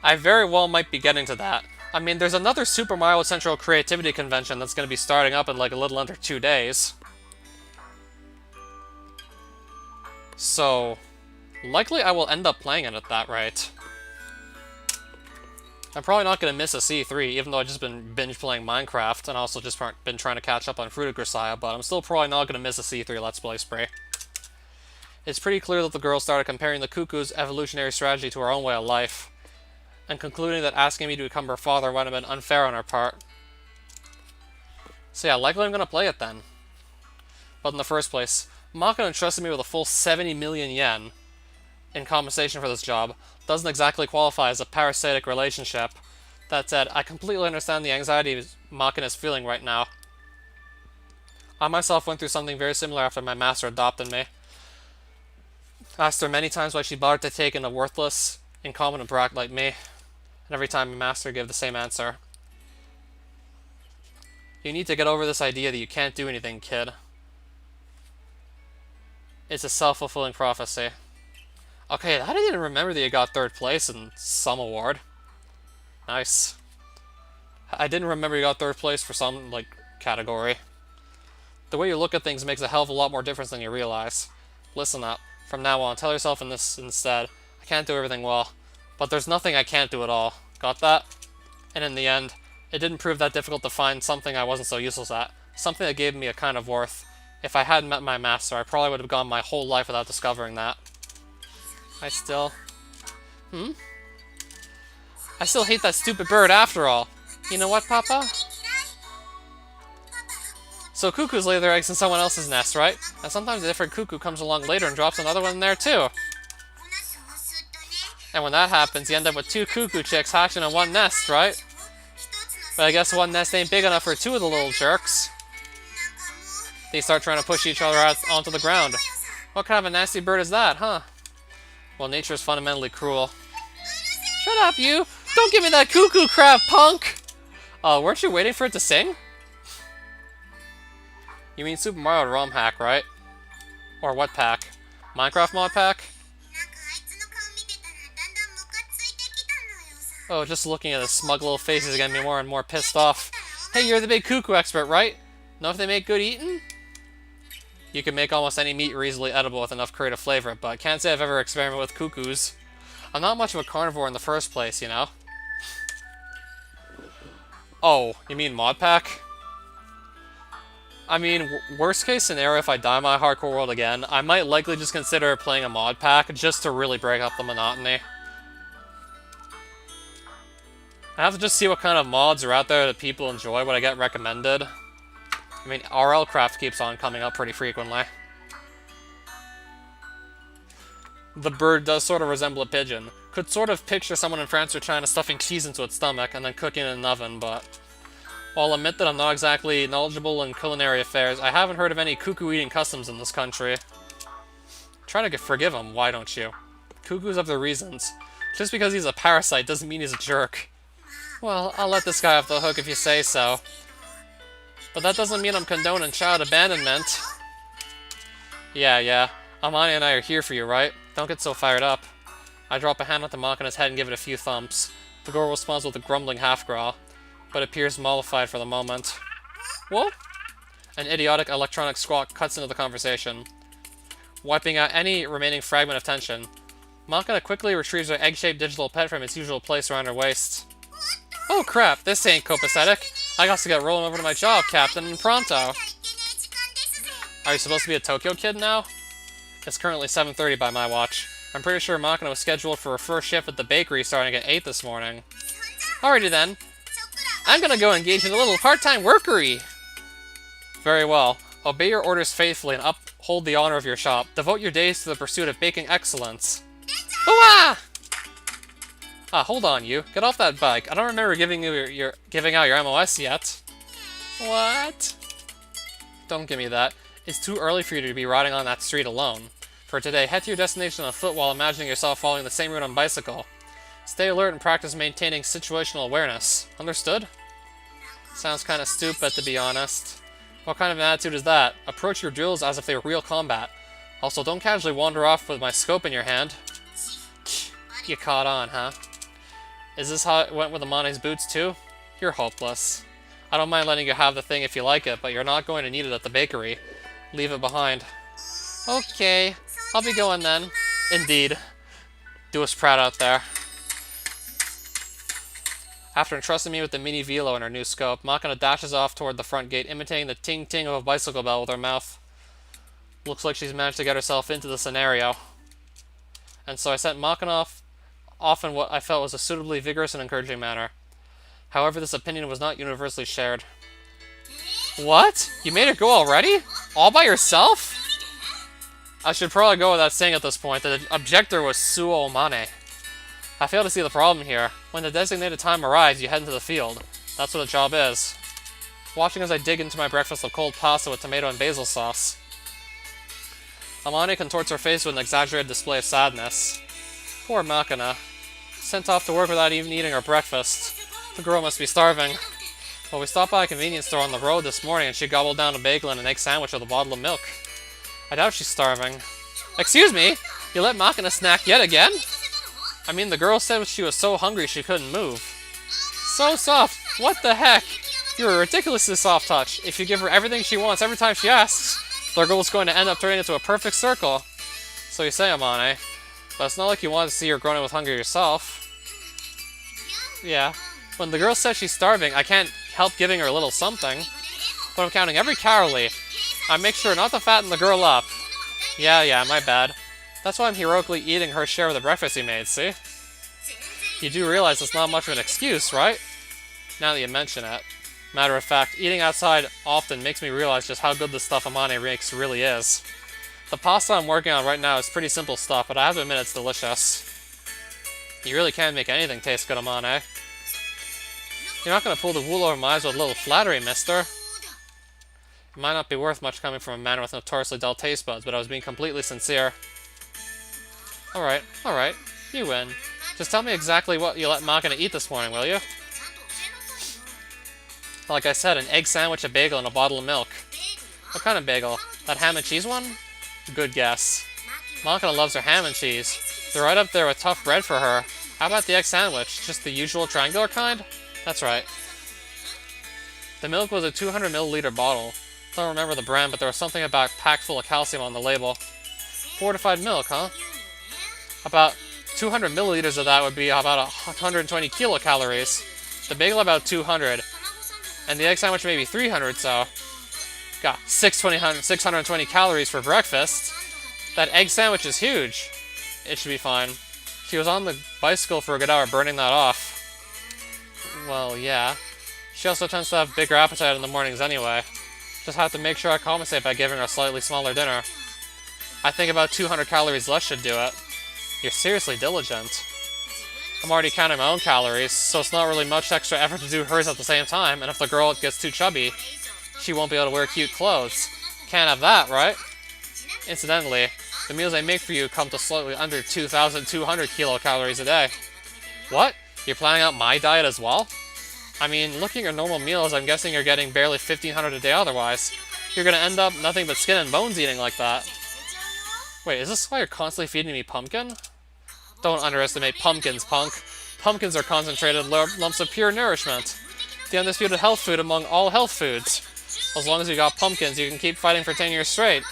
I very well might be getting to that. I mean, there's another Super Mario Central Creativity Convention that's going to be starting up in like a little under 2 days. So, likely I will end up playing it at that rate. I'm probably not going to miss a C3, even though I've just been binge playing Minecraft, and also just been trying to catch up on Fruit of Grisaia, but I'm still probably not going to miss a C3 Let's Play spree. It's pretty clear that the girl started comparing the cuckoo's evolutionary strategy to her own way of life, and concluding that asking me to become her father would have been unfair on her part. So yeah, likely I'm going to play it then. But in the first place, Makina entrusted me with a full 70 million yen in compensation for this job. Doesn't exactly qualify as a parasitic relationship. That said, I completely understand the anxiety Makina is feeling right now. I myself went through something very similar after my master adopted me. I asked her many times why she bothered to take in a worthless, incompetent brat like me, and every time my master gave the same answer. You need to get over this idea that you can't do anything, kid. It's a self-fulfilling prophecy. Okay, I didn't remember that you got 3rd place in some award. Nice. I didn't remember you got 3rd place for some, like, category. The way you look at things makes a hell of a lot more difference than you realize. Listen up. From now on, tell yourself in this instead, I can't do everything well, but there's nothing I can't do at all. Got that? And in the end, it didn't prove that difficult to find something I wasn't so useless at. Something that gave me a kind of worth. If I hadn't met my master, I probably would have gone my whole life without discovering that. I still hate that stupid bird after all. You know what, Papa? So cuckoos lay their eggs in someone else's nest, right? And sometimes a different cuckoo comes along later and drops another one in there too. And when that happens, you end up with 2 cuckoo chicks hatching in one nest, right? But I guess one nest ain't big enough for 2 of the little jerks. They start trying to push each other out onto the ground. What kind of a nasty bird is that, huh? Well, nature is fundamentally cruel. Shut up, you! Don't give me that cuckoo crap, punk! Weren't you waiting for it to sing? You mean Super Mario ROM hack, right? Or what pack? Minecraft mod pack? Oh, just looking at the smug little faces getting me more and more pissed off. Hey, you're the big cuckoo expert, right? Know if they make good eating? You can make almost any meat easily edible with enough creative flavor, but I can't say I've ever experimented with cuckoos. I'm not much of a carnivore in the first place, you know? Oh, you mean mod pack? I mean, worst case scenario, if I die in my hardcore world again, I might likely just consider playing a mod pack just to really break up the monotony. I have to just see what kind of mods are out there that people enjoy, what I get recommended. I mean, RL Craft keeps on coming up pretty frequently. The bird does sort of resemble a pigeon. Could sort of picture someone in France or China stuffing cheese into its stomach and then cooking it in an oven, but while I'll admit that I'm not exactly knowledgeable in culinary affairs, I haven't heard of any cuckoo-eating customs in this country. Try to forgive him, why don't you? Cuckoos have their reasons. Just because he's a parasite doesn't mean he's a jerk. Well, I'll let this guy off the hook if you say so. But that doesn't mean I'm condoning child abandonment. Yeah. Amani and I are here for you, right? Don't get so fired up. I drop a hand on the Makina's head and give it a few thumps. The girl responds with a grumbling half-growl, but appears mollified for the moment. What? An idiotic electronic squawk cuts into the conversation. wiping out any remaining fragment of tension. Makina quickly retrieves her egg-shaped digital pet from its usual place around her waist. Oh crap, this ain't copacetic. I got to get rolling over to my job, Captain, and pronto. Are you supposed to be a Tokyo kid now? It's currently 7:30 by my watch. I'm pretty sure Makina was scheduled for her first shift at the bakery starting at 8 this morning. Alrighty then. I'm gonna go engage in a little part-time workery. Very well. Obey your orders faithfully and uphold the honor of your shop. Devote your days to the pursuit of baking excellence. Hooah! Ah, hold on, you. Get off that bike. I don't remember giving out your MOS yet. What? Don't give me that. It's too early for you to be riding on that street alone. For today, head to your destination on foot while imagining yourself following the same route on bicycle. Stay alert and practice maintaining situational awareness. Understood? Sounds kinda stupid, to be honest. What kind of an attitude is that? Approach your drills as if they were real combat. Also, don't casually wander off with my scope in your hand. You caught on, huh? Is this how it went with Amane's boots, too? You're hopeless. I don't mind letting you have the thing if you like it, but you're not going to need it at the bakery. Leave it behind. Okay, I'll be going then. Indeed. Do us proud out there. After entrusting me with the mini velo and her new scope, Makina dashes off toward the front gate, imitating the ting-ting of a bicycle bell with her mouth. Looks like she's managed to get herself into the scenario. And so I sent Makina off in what I felt was a suitably vigorous and encouraging manner. However, this opinion was not universally shared. What? You made her go already? All by yourself? I should probably go without saying at this point that the objector was Suo Mane. I fail to see the problem here. When the designated time arrives, you head into the field. That's what a job is. Watching as I dig into my breakfast of cold pasta with tomato and basil sauce. Amane contorts her face with an exaggerated display of sadness. Poor Makina. Sent off to work without even eating her breakfast. The girl must be starving. Well, we stopped by a convenience store on the road this morning and she gobbled down a bagel and an egg sandwich with a bottle of milk. I doubt she's starving. Excuse me? You let Makina snack yet again? I mean, the girl said she was so hungry she couldn't move. So soft! What the heck? You're a ridiculously soft touch. If you give her everything she wants every time she asks, their goal is going to end up turning into a perfect circle. So you say, Amane. But it's not like you want to see her groaning with hunger yourself. Yeah. When the girl says she's starving, I can't help giving her a little something. But I'm counting every calorie. I make sure not to fatten the girl up. Yeah, my bad. That's why I'm heroically eating her share of the breakfast you made, see? You do realize it's not much of an excuse, right? Now that you mention it. Matter of fact, eating outside often makes me realize just how good the stuff Amane makes really is. The pasta I'm working on right now is pretty simple stuff, but I have to admit it's delicious. You really can make anything taste good, Amane. You're not going to pull the wool over my eyes with a little flattery, mister. It might not be worth much coming from a man with notoriously dull taste buds, but I was being completely sincere. Alright, you win. Just tell me exactly what you let Makina eat this morning, will you? Like I said, an egg sandwich, a bagel, and a bottle of milk. What kind of bagel? That ham and cheese one? Good guess. Makina loves her ham and cheese. They're right up there with tough bread for her. How about the egg sandwich? Just the usual triangular kind? That's right. The milk was a 200 milliliter bottle. Don't remember the brand, but there was something about packed full of calcium on the label. Fortified milk, huh? About 200 milliliters of that would be about 120 kilocalories. The bagel about 200. And the egg sandwich maybe 300, so... Got 620 calories for breakfast. That egg sandwich is huge. It should be fine. She was on the bicycle for a good hour burning that off. Well, yeah. She also tends to have bigger appetite in the mornings anyway. Just have to make sure I compensate by giving her a slightly smaller dinner. I think about 200 calories less should do it. You're seriously diligent. I'm already counting my own calories, so it's not really much extra effort to do hers at the same time, and if the girl gets too chubby, she won't be able to wear cute clothes. Can't have that, right? Incidentally, the meals I make for you come to slightly under 2,200 kilocalories a day. What? You're planning out my diet as well? I mean, looking at your normal meals, I'm guessing you're getting barely 1,500 a day otherwise. You're gonna end up nothing but skin and bones eating like that. Wait, is this why you're constantly feeding me pumpkin? Don't underestimate pumpkins, punk. Pumpkins are concentrated lumps of pure nourishment. The undisputed health food among all health foods. As long as you got pumpkins, you can keep fighting for 10 years straight.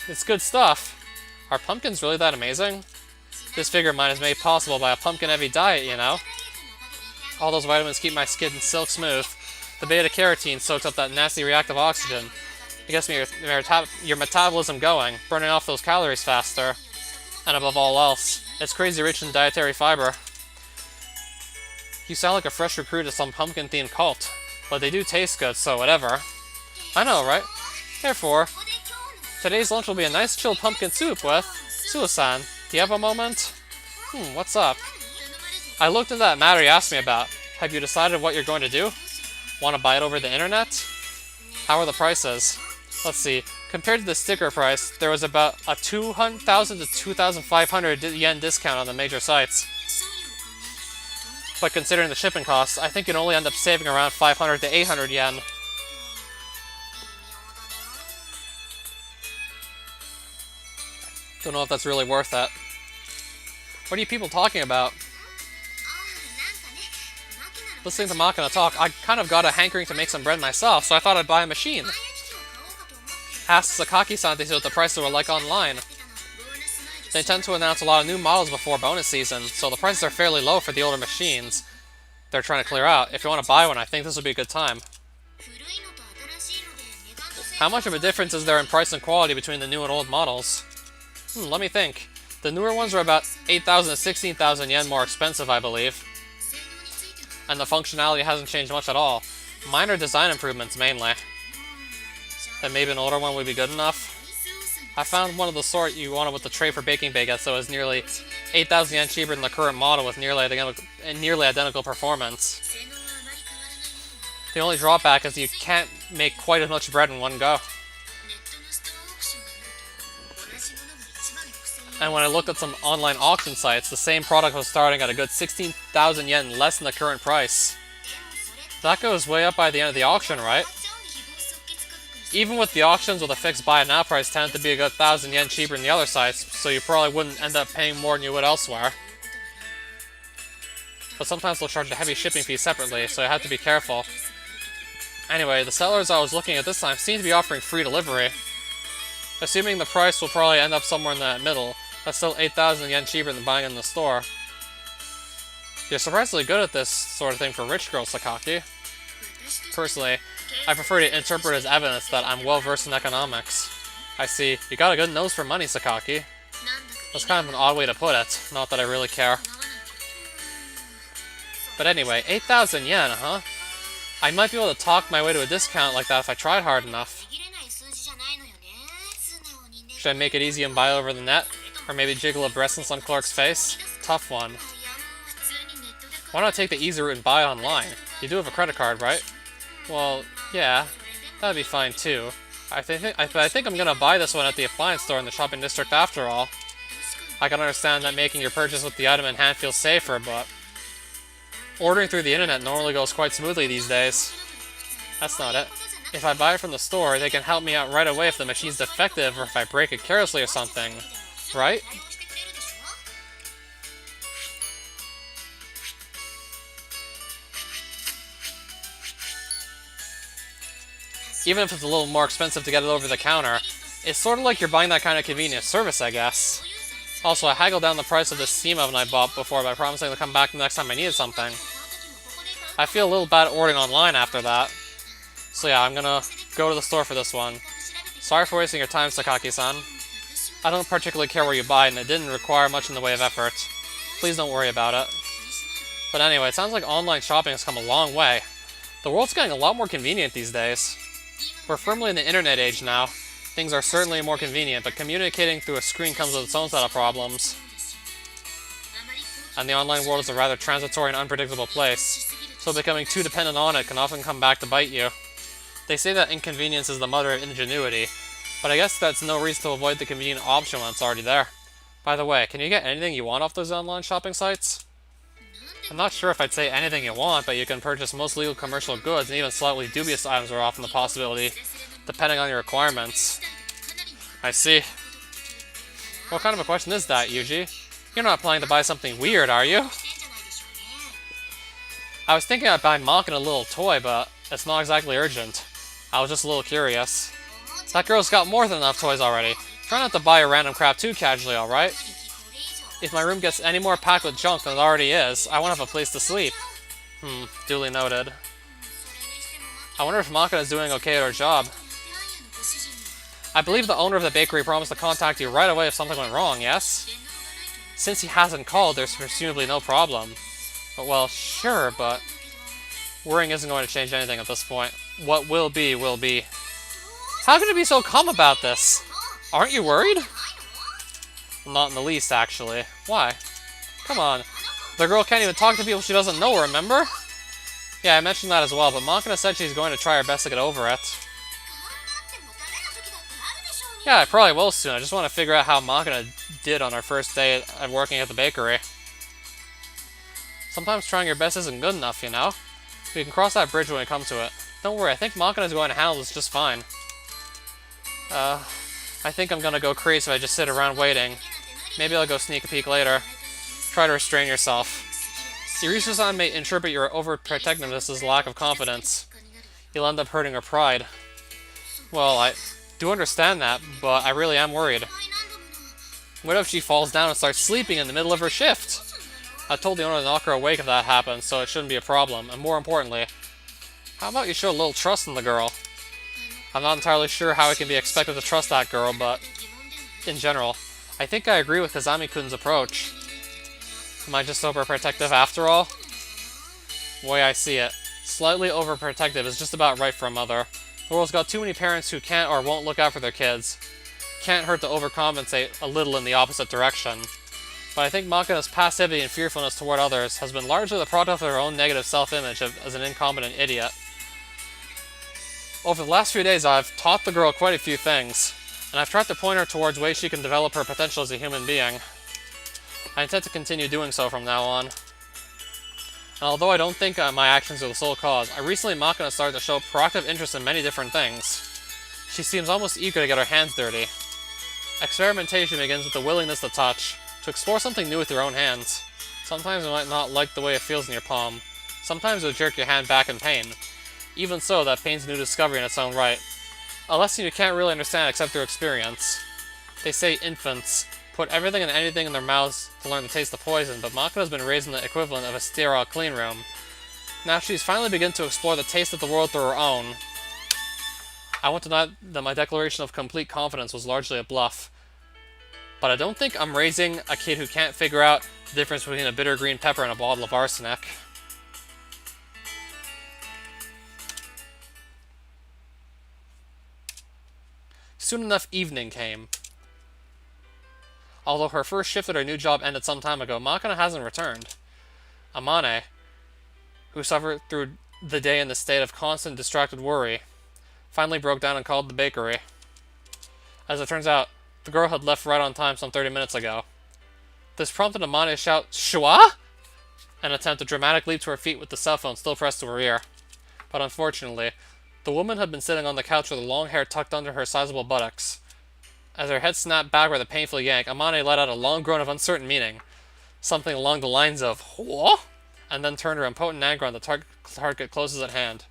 It's good stuff. Are pumpkins really that amazing? This figure of mine is made possible by a pumpkin-heavy diet, you know? All those vitamins keep my skin silk smooth. The beta-carotene soaks up that nasty reactive oxygen. It gets your metabolism going, burning off those calories faster. And above all else, it's crazy rich in dietary fiber. You sound like a fresh recruit to some pumpkin-themed cult. But they do taste good, so whatever. I know, right? Therefore, today's lunch will be a nice chilled pumpkin soup with Suo-san. Do you have a moment? What's up? I looked into that matter you asked me about. Have you decided what you're going to do? Want to buy it over the internet? How are the prices? Let's see. Compared to the sticker price, there was about a 2,000 to 2,500 yen discount on the major sites. But considering the shipping costs, I think you'd only end up saving around 500 to 800 yen. Don't know if that's really worth it. What are you people talking about? Listening to Makina talk, I kind of got a hankering to make some bread myself, so I thought I'd buy a machine. Asked Sakaki-san to see what the prices were like online. They tend to announce a lot of new models before bonus season, so the prices are fairly low for the older machines they're trying to clear out. If you want to buy one, I think this would be a good time. How much of a difference is there in price and quality between the new and old models? Let me think. The newer ones are about 8,000 to 16,000 yen more expensive, I believe. And the functionality hasn't changed much at all. Minor design improvements, mainly. Then maybe an older one would be good enough. I found one of the sort you wanted with the tray for baking baguettes, so it was nearly 8,000 yen cheaper than the current model with nearly identical performance. The only drawback is you can't make quite as much bread in one go. And when I looked at some online auction sites, the same product was starting at a good 16,000 yen less than the current price. That goes way up by the end of the auction, right? Even with the auctions with a fixed buy it now price tend to be a good 1,000 yen cheaper than the other sites, so you probably wouldn't end up paying more than you would elsewhere. But sometimes they'll charge a heavy shipping fee separately, so you have to be careful. Anyway, the sellers I was looking at this time seem to be offering free delivery. Assuming the price will probably end up somewhere in that middle, that's still 8,000 yen cheaper than buying in the store. You're surprisingly good at this sort of thing for rich girls, Sakaki. Personally, I prefer to interpret as evidence that I'm well versed in economics. I see. You got a good nose for money, Sakaki. That's kind of an odd way to put it, not that I really care. But anyway, 8,000 yen, huh? I might be able to talk my way to a discount like that if I tried hard enough. Should I make it easy and buy over the net? Or maybe jiggle a breast in some clerk's face? Tough one. Why not take the easy route and buy online? You do have a credit card, right? Well, yeah, that'd be fine too. I think I'm gonna buy this one at the appliance store in the shopping district after all. I can understand that making your purchase with the item in hand feels safer, but ordering through the internet normally goes quite smoothly these days. That's not it. If I buy it from the store, they can help me out right away if the machine's defective or if I break it carelessly or something. Right? Even if it's a little more expensive to get it over the counter, it's sort of like you're buying that kind of convenient service, I guess. Also, I haggled down the price of this steam oven I bought before by promising to come back the next time I needed something. I feel a little bad ordering online after that. So yeah, I'm gonna go to the store for this one. Sorry for wasting your time, Sakaki-san. I don't particularly care where you buy, and it didn't require much in the way of effort. Please don't worry about it. But anyway, it sounds like online shopping has come a long way. The world's getting a lot more convenient these days. We're firmly in the internet age now. Things are certainly more convenient, but communicating through a screen comes with its own set of problems. And the online world is a rather transitory and unpredictable place, so becoming too dependent on it can often come back to bite you. They say that inconvenience is the mother of ingenuity, but I guess that's no reason to avoid the convenient option when it's already there. By the way, can you get anything you want off those online shopping sites? I'm not sure if I'd say anything you want, but you can purchase most legal commercial goods, and even slightly dubious items are often a possibility, depending on your requirements. I see. What kind of a question is that, Yuji? You're not planning to buy something weird, are you? I was thinking I'd buy Makina a little toy, but it's not exactly urgent. I was just a little curious. That girl's got more than enough toys already. Try not to buy your random crap too casually, alright? If my room gets any more packed with junk than it already is, I won't have a place to sleep. Duly noted. I wonder if Makina is doing okay at her job. I believe the owner of the bakery promised to contact you right away if something went wrong, yes? Since he hasn't called, there's presumably no problem. But, well, sure, but... worrying isn't going to change anything at this point. What will be, will be. How can you be so calm about this? Aren't you worried? Not in the least, actually. Why? Come on. The girl can't even talk to people she doesn't know, remember? Yeah, I mentioned that as well, but Makina said she's going to try her best to get over it. Yeah, I probably will soon. I just want to figure out how Makina did on our first day at working at the bakery. Sometimes trying your best isn't good enough, you know? We can cross that bridge when we come to it. Don't worry, I think Makina's going to handle this just fine. I think I'm gonna go crazy if I just sit around waiting. Maybe I'll go sneak a peek later. Try to restrain yourself. Irisu-san may interpret your overprotectiveness as lack of confidence. You'll end up hurting her pride. Well, I do understand that, but I really am worried. What if she falls down and starts sleeping in the middle of her shift? I told the owner to knock her awake if that happens, so it shouldn't be a problem. And more importantly, how about you show a little trust in the girl? I'm not entirely sure how I can be expected to trust that girl, but in general, I think I agree with Kazami-kun's approach. Am I just overprotective after all? The way I see it, slightly overprotective is just about right for a mother. The world's got too many parents who can't or won't look out for their kids. Can't hurt to overcompensate a little in the opposite direction. But I think Makina's passivity and fearfulness toward others has been largely the product of her own negative self-image as an incompetent idiot. Over the last few days, I've taught the girl quite a few things, and I've tried to point her towards ways she can develop her potential as a human being. I intend to continue doing so from now on. And although I don't think my actions are the sole cause, I recently Makina started to show proactive interest in many different things. She seems almost eager to get her hands dirty. Experimentation begins with the willingness to touch, to explore something new with your own hands. Sometimes you might not like the way it feels in your palm. Sometimes you'll jerk your hand back in pain. Even so, that pain's a new discovery in its own right. A lesson you can't really understand except through experience. They say infants put everything and anything in their mouths to learn to taste the poison, but Makina's been raised in the equivalent of a sterile clean room. Now she's finally begun to explore the taste of the world through her own. I want to note that my declaration of complete confidence was largely a bluff. But I don't think I'm raising a kid who can't figure out the difference between a bitter green pepper and a bottle of arsenic. Soon enough, evening came. Although her first shift at her new job ended some time ago, Makina hasn't returned. Amane, who suffered through the day in the state of constant distracted worry, finally broke down and called the bakery. As it turns out, the girl had left right on time some 30 minutes ago. This prompted Amane to shout, "Shua?" and attempt a dramatic leap to her feet with the cell phone still pressed to her ear. But unfortunately, the woman had been sitting on the couch with her long hair tucked under her sizable buttocks. As her head snapped back with a painful yank, Amane let out a long groan of uncertain meaning, something along the lines of, "What?" and then turned her impotent anger on the target closest at hand.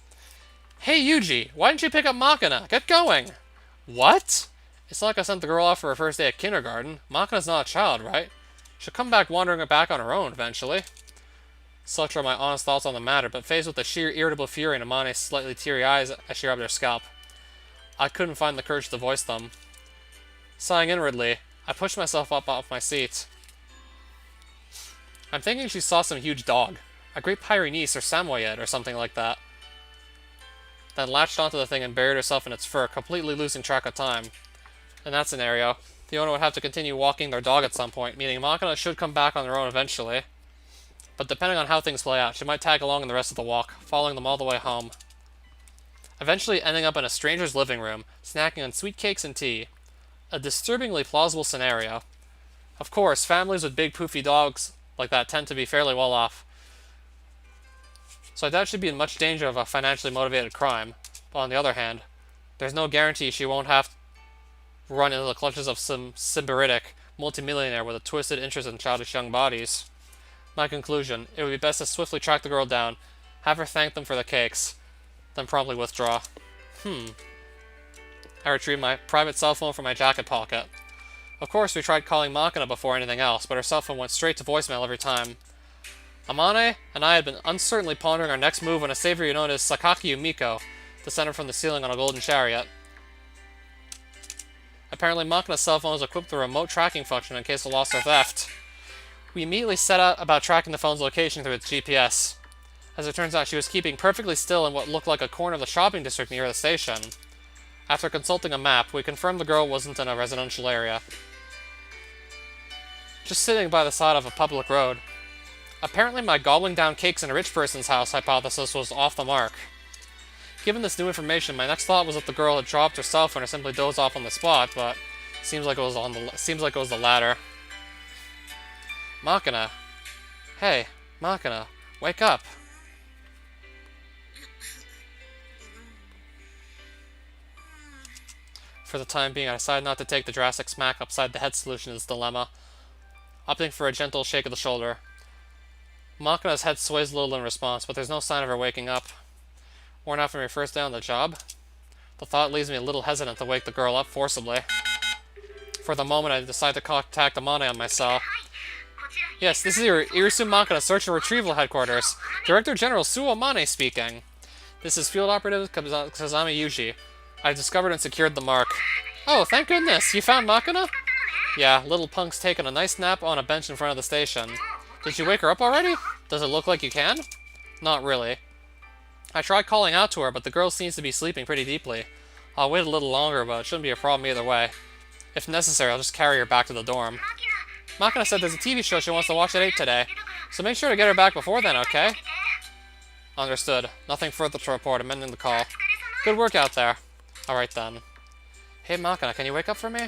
"Hey, Yuji, why didn't you pick up Makina? Get going!" "What?" It's not like I sent the girl off for her first day at kindergarten. Makina's not a child, right? She'll come back wandering back on her own eventually. Such are my honest thoughts on the matter, but faced with the sheer irritable fury in Amane's slightly teary eyes as she rubbed her scalp, I couldn't find the courage to voice them. Sighing inwardly, I pushed myself up off my seat. I'm thinking she saw some huge dog, a Great Pyrenees or Samoyed or something like that. Then latched onto the thing and buried herself in its fur, completely losing track of time. In that scenario, the owner would have to continue walking their dog at some point, meaning Makina should come back on her own eventually. But depending on how things play out, she might tag along in the rest of the walk, following them all the way home. Eventually ending up in a stranger's living room, snacking on sweet cakes and tea. A disturbingly plausible scenario. Of course, families with big poofy dogs like that tend to be fairly well off, so I doubt she'd be in much danger of a financially motivated crime. But on the other hand, there's no guarantee she won't have to run into the clutches of some sybaritic multimillionaire with a twisted interest in childish young bodies. My conclusion, it would be best to swiftly track the girl down, have her thank them for the cakes, then promptly withdraw. I retrieved my private cell phone from my jacket pocket. Of course, we tried calling Makina before anything else, but her cell phone went straight to voicemail every time. Amane and I had been uncertainly pondering our next move when a savior known as Sakaki Yumiko descended from the ceiling on a golden chariot. Apparently, Makina's cell phone was equipped with a remote tracking function in case of loss or theft. We immediately set out about tracking the phone's location through its GPS. As it turns out, she was keeping perfectly still in what looked like a corner of the shopping district near the station. After consulting a map, we confirmed the girl wasn't in a residential area. Just sitting by the side of a public road. Apparently my gobbling down cakes in a rich person's house hypothesis was off the mark. Given this new information, my next thought was that the girl had dropped her cell phone or simply dozed off on the spot, but seems like it was the latter. Makina. Hey, Makina, wake up. For the time being, I decided not to take the drastic smack upside the head solution to this dilemma, opting for a gentle shake of the shoulder. Makina's head sways a little in response, but there's no sign of her waking up. Worn out from your first day on the job? The thought leaves me a little hesitant to wake the girl up forcibly. For the moment, I decide to contact Amane on my cell. Yes, this is your Irisu Makina Search and Retrieval Headquarters. Director General Suo Amane speaking. This is Field Operative Kazami Yuji. I've discovered and secured the mark. Oh, thank goodness! You found Makina? Yeah, little punk's taking a nice nap on a bench in front of the station. Did you wake her up already? Does it look like you can? Not really. I tried calling out to her, but the girl seems to be sleeping pretty deeply. I'll wait a little longer, but it shouldn't be a problem either way. If necessary, I'll just carry her back to the dorm. Makina said there's a TV show she wants to watch at 8 today, so make sure to get her back before then, okay? Understood. Nothing further to report. I'm ending the call. Good work out there. Alright then. Hey Makina, can you wake up for me?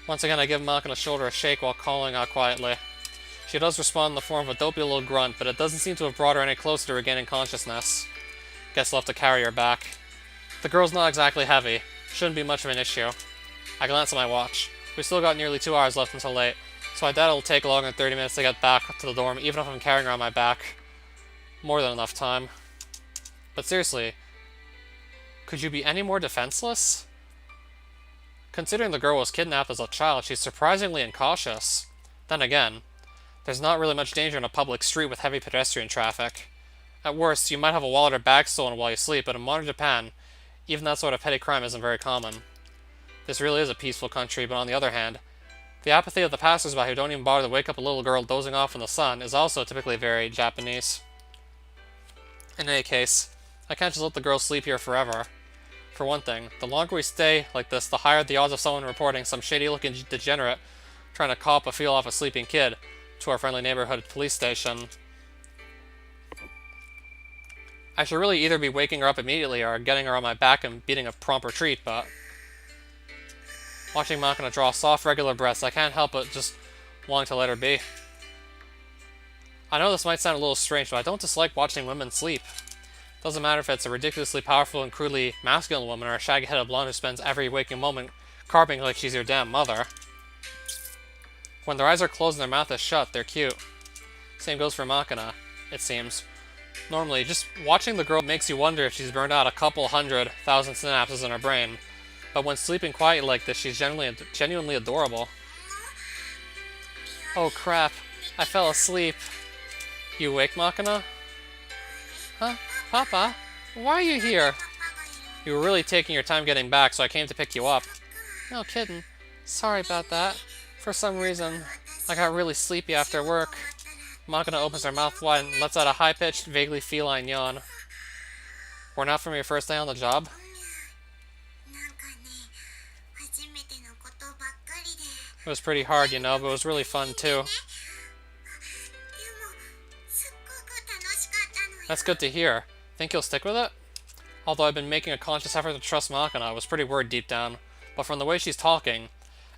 Once again, I give Makina's shoulder a shake while calling out quietly. She does respond in the form of a dopey little grunt, but it doesn't seem to have brought her any closer to regaining consciousness. Guess I'll have to carry her back. The girl's not exactly heavy. Shouldn't be much of an issue. I glance at my watch. We've still got nearly 2 hours left until late, so I doubt it'll take longer than 30 minutes to get back to the dorm, even if I'm carrying her on my back. More than enough time. But seriously, could you be any more defenseless? Considering the girl was kidnapped as a child, she's surprisingly incautious. Then again, there's not really much danger in a public street with heavy pedestrian traffic. At worst, you might have a wallet or bag stolen while you sleep, but in modern Japan, even that sort of petty crime isn't very common. This really is a peaceful country, but on the other hand, the apathy of the passersby who don't even bother to wake up a little girl dozing off in the sun is also typically very Japanese. In any case, I can't just let the girl sleep here forever. For one thing, the longer we stay like this, the higher the odds of someone reporting some shady-looking degenerate trying to cop a feel off a sleeping kid to our friendly neighborhood police station. I should really either be waking her up immediately or getting her on my back and beating a prompt retreat, but watching Makina draw soft, regular breaths, I can't help but just wanting to let her be. I know this might sound a little strange, but I don't dislike watching women sleep. Doesn't matter if it's a ridiculously powerful and crudely masculine woman or a shaggy-headed blonde who spends every waking moment carping like she's your damn mother. When their eyes are closed and their mouth is shut, they're cute. Same goes for Makina, it seems. Normally, just watching the girl makes you wonder if she's burned out a couple 100,000 synapses in her brain. But when sleeping quietly like this, she's genuinely adorable. Oh crap, I fell asleep. You awake, Makina? Huh? Papa? Why are you here? You were really taking your time getting back, so I came to pick you up. No kidding. Sorry about that. For some reason, I got really sleepy after work. Makina opens her mouth wide and lets out a high-pitched, vaguely feline yawn. Worn out from your first day on the job? It was pretty hard, you know, but it was really fun, too. That's good to hear. Think you'll stick with it? Although I've been making a conscious effort to trust Makina, I was pretty worried deep down. But from the way she's talking,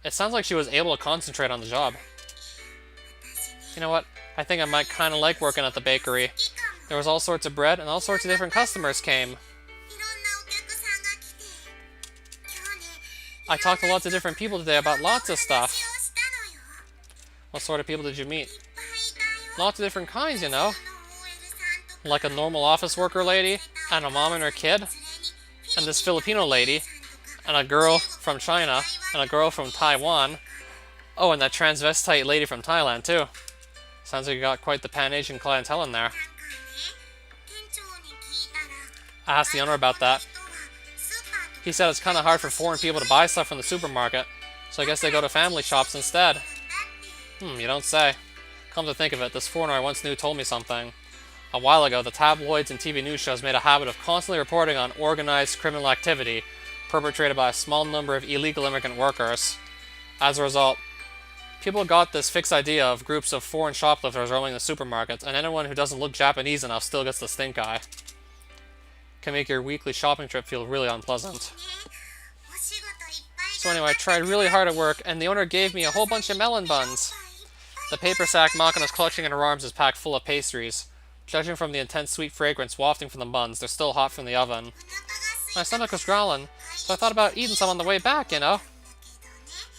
it sounds like she was able to concentrate on the job. You know what? I think I might kind of like working at the bakery. There was all sorts of bread, and all sorts of different customers came. I talked to lots of different people today about lots of stuff. What sort of people did you meet? Lots of different kinds, you know. Like a normal office worker lady, and a mom and her kid. and this Filipino lady, and a girl from China, and a girl from Taiwan. Oh, and that transvestite lady from Thailand, too. Sounds like you got quite the Pan-Asian clientele in there. I asked the owner about that. He said it's kind of hard for foreign people to buy stuff from the supermarket, so I guess they go to family shops instead. You don't say. Come to think of it, this foreigner I once knew told me something. A while ago, the tabloids and TV news shows made a habit of constantly reporting on organized criminal activity perpetrated by a small number of illegal immigrant workers. As a result, people got this fixed idea of groups of foreign shoplifters roaming the supermarkets, and anyone who doesn't look Japanese enough still gets the stink eye. Can make your weekly shopping trip feel really unpleasant. So anyway, I tried really hard at work, and the owner gave me a whole bunch of melon buns. The paper sack Makina's clutching in her arms is packed full of pastries. Judging from the intense sweet fragrance wafting from the buns, they're still hot from the oven. My stomach was growling, so I thought about eating some on the way back, you know?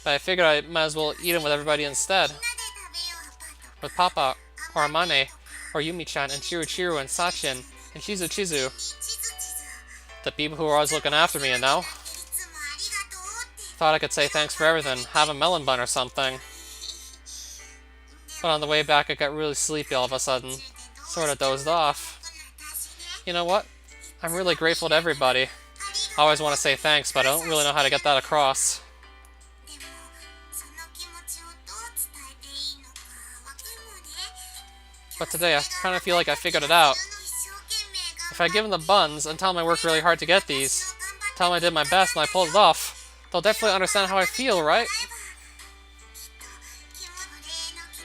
But I figured I might as well eat them with everybody instead. With Papa, or Amane, or Yumi-chan, and Chiru-Chiru, and Sachin, and Chizu-Chizu. The people who are always looking after me, you know? Thought I could say thanks for everything, have a melon bun or something. But on the way back I got really sleepy all of a sudden. Sorta dozed off. You know what? I'm really grateful to everybody. I always want to say thanks, but I don't really know how to get that across. But today I kind of feel like I figured it out. If I give them the buns and tell them I worked really hard to get these, tell them I did my best and I pulled it off, they'll definitely understand how I feel, right?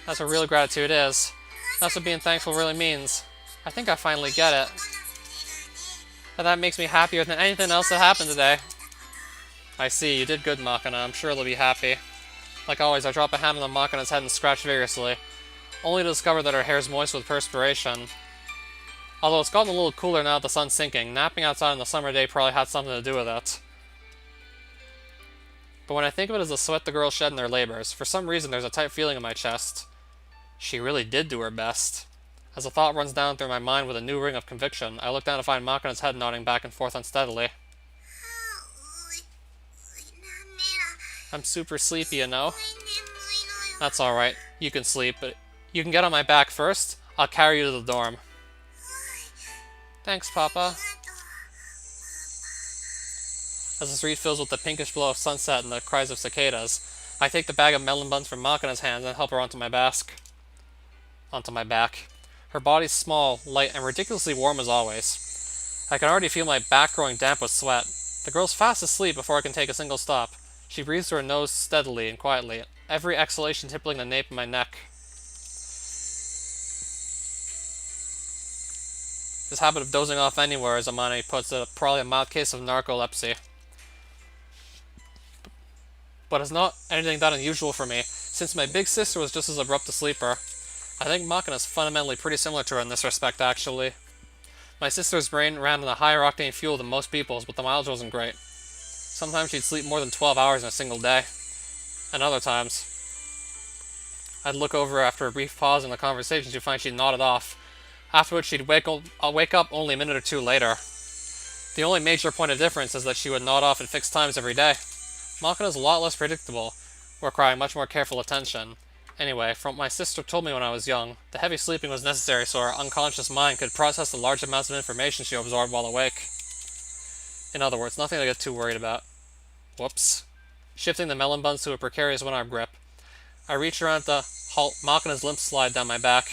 That's what real gratitude is. That's what being thankful really means. I think I finally get it. And that makes me happier than anything else that happened today. I see, you did good, Makina. I'm sure they'll be happy. Like always, I drop a hand on Makina's head and scratch vigorously, only to discover that her hair is moist with perspiration. Although it's gotten a little cooler now that the sun's sinking, napping outside on the summer day probably had something to do with it. But when I think of it as the sweat the girls shed in their labors, for some reason there's a tight feeling in my chest. She really did do her best. As the thought runs down through my mind with a new ring of conviction, I look down to find Makina's head nodding back and forth unsteadily. I'm super sleepy, you know? That's alright. You can sleep, but you can get on my back first. I'll carry you to the dorm. Thanks, Papa. As the street fills with the pinkish glow of sunset and the cries of cicadas, I take the bag of melon buns from Makina's hands and help her onto my back. Her body's small, light, and ridiculously warm as always. I can already feel my back growing damp with sweat. The girl's fast asleep before I can take a single stop. She breathes through her nose steadily and quietly, every exhalation tickling the nape of my neck. This habit of dozing off anywhere, as Amane puts it, probably a mild case of narcolepsy. But it's not anything that unusual for me, since my big sister was just as abrupt a sleeper. I think Makina's fundamentally pretty similar to her in this respect, actually. My sister's brain ran on a higher octane fuel than most people's, but the mileage wasn't great. Sometimes she'd sleep more than 12 hours in a single day. And other times, I'd look over after a brief pause in the conversation to find she'd nodded off, after which she'd wake up only a minute or two later. The only major point of difference is that she would nod off at fixed times every day. Makina's a lot less predictable, requiring much more careful attention. Anyway, from what my sister told me when I was young, the heavy sleeping was necessary so her unconscious mind could process the large amounts of information she absorbed while awake. In other words, nothing to get too worried about. Whoops. Shifting the melon buns to a precarious one-arm grip, I reach around to halt Makina's limp slide down my back.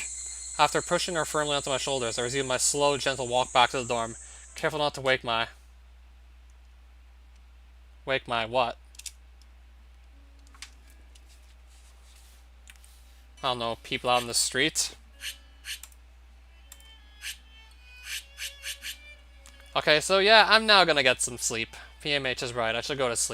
After pushing her firmly onto my shoulders, I resume my slow, gentle walk back to the dorm, careful not to wake my what? I don't know, people out in the street? Okay, so yeah, I'm now gonna get some sleep. PMH is right, I should go to sleep.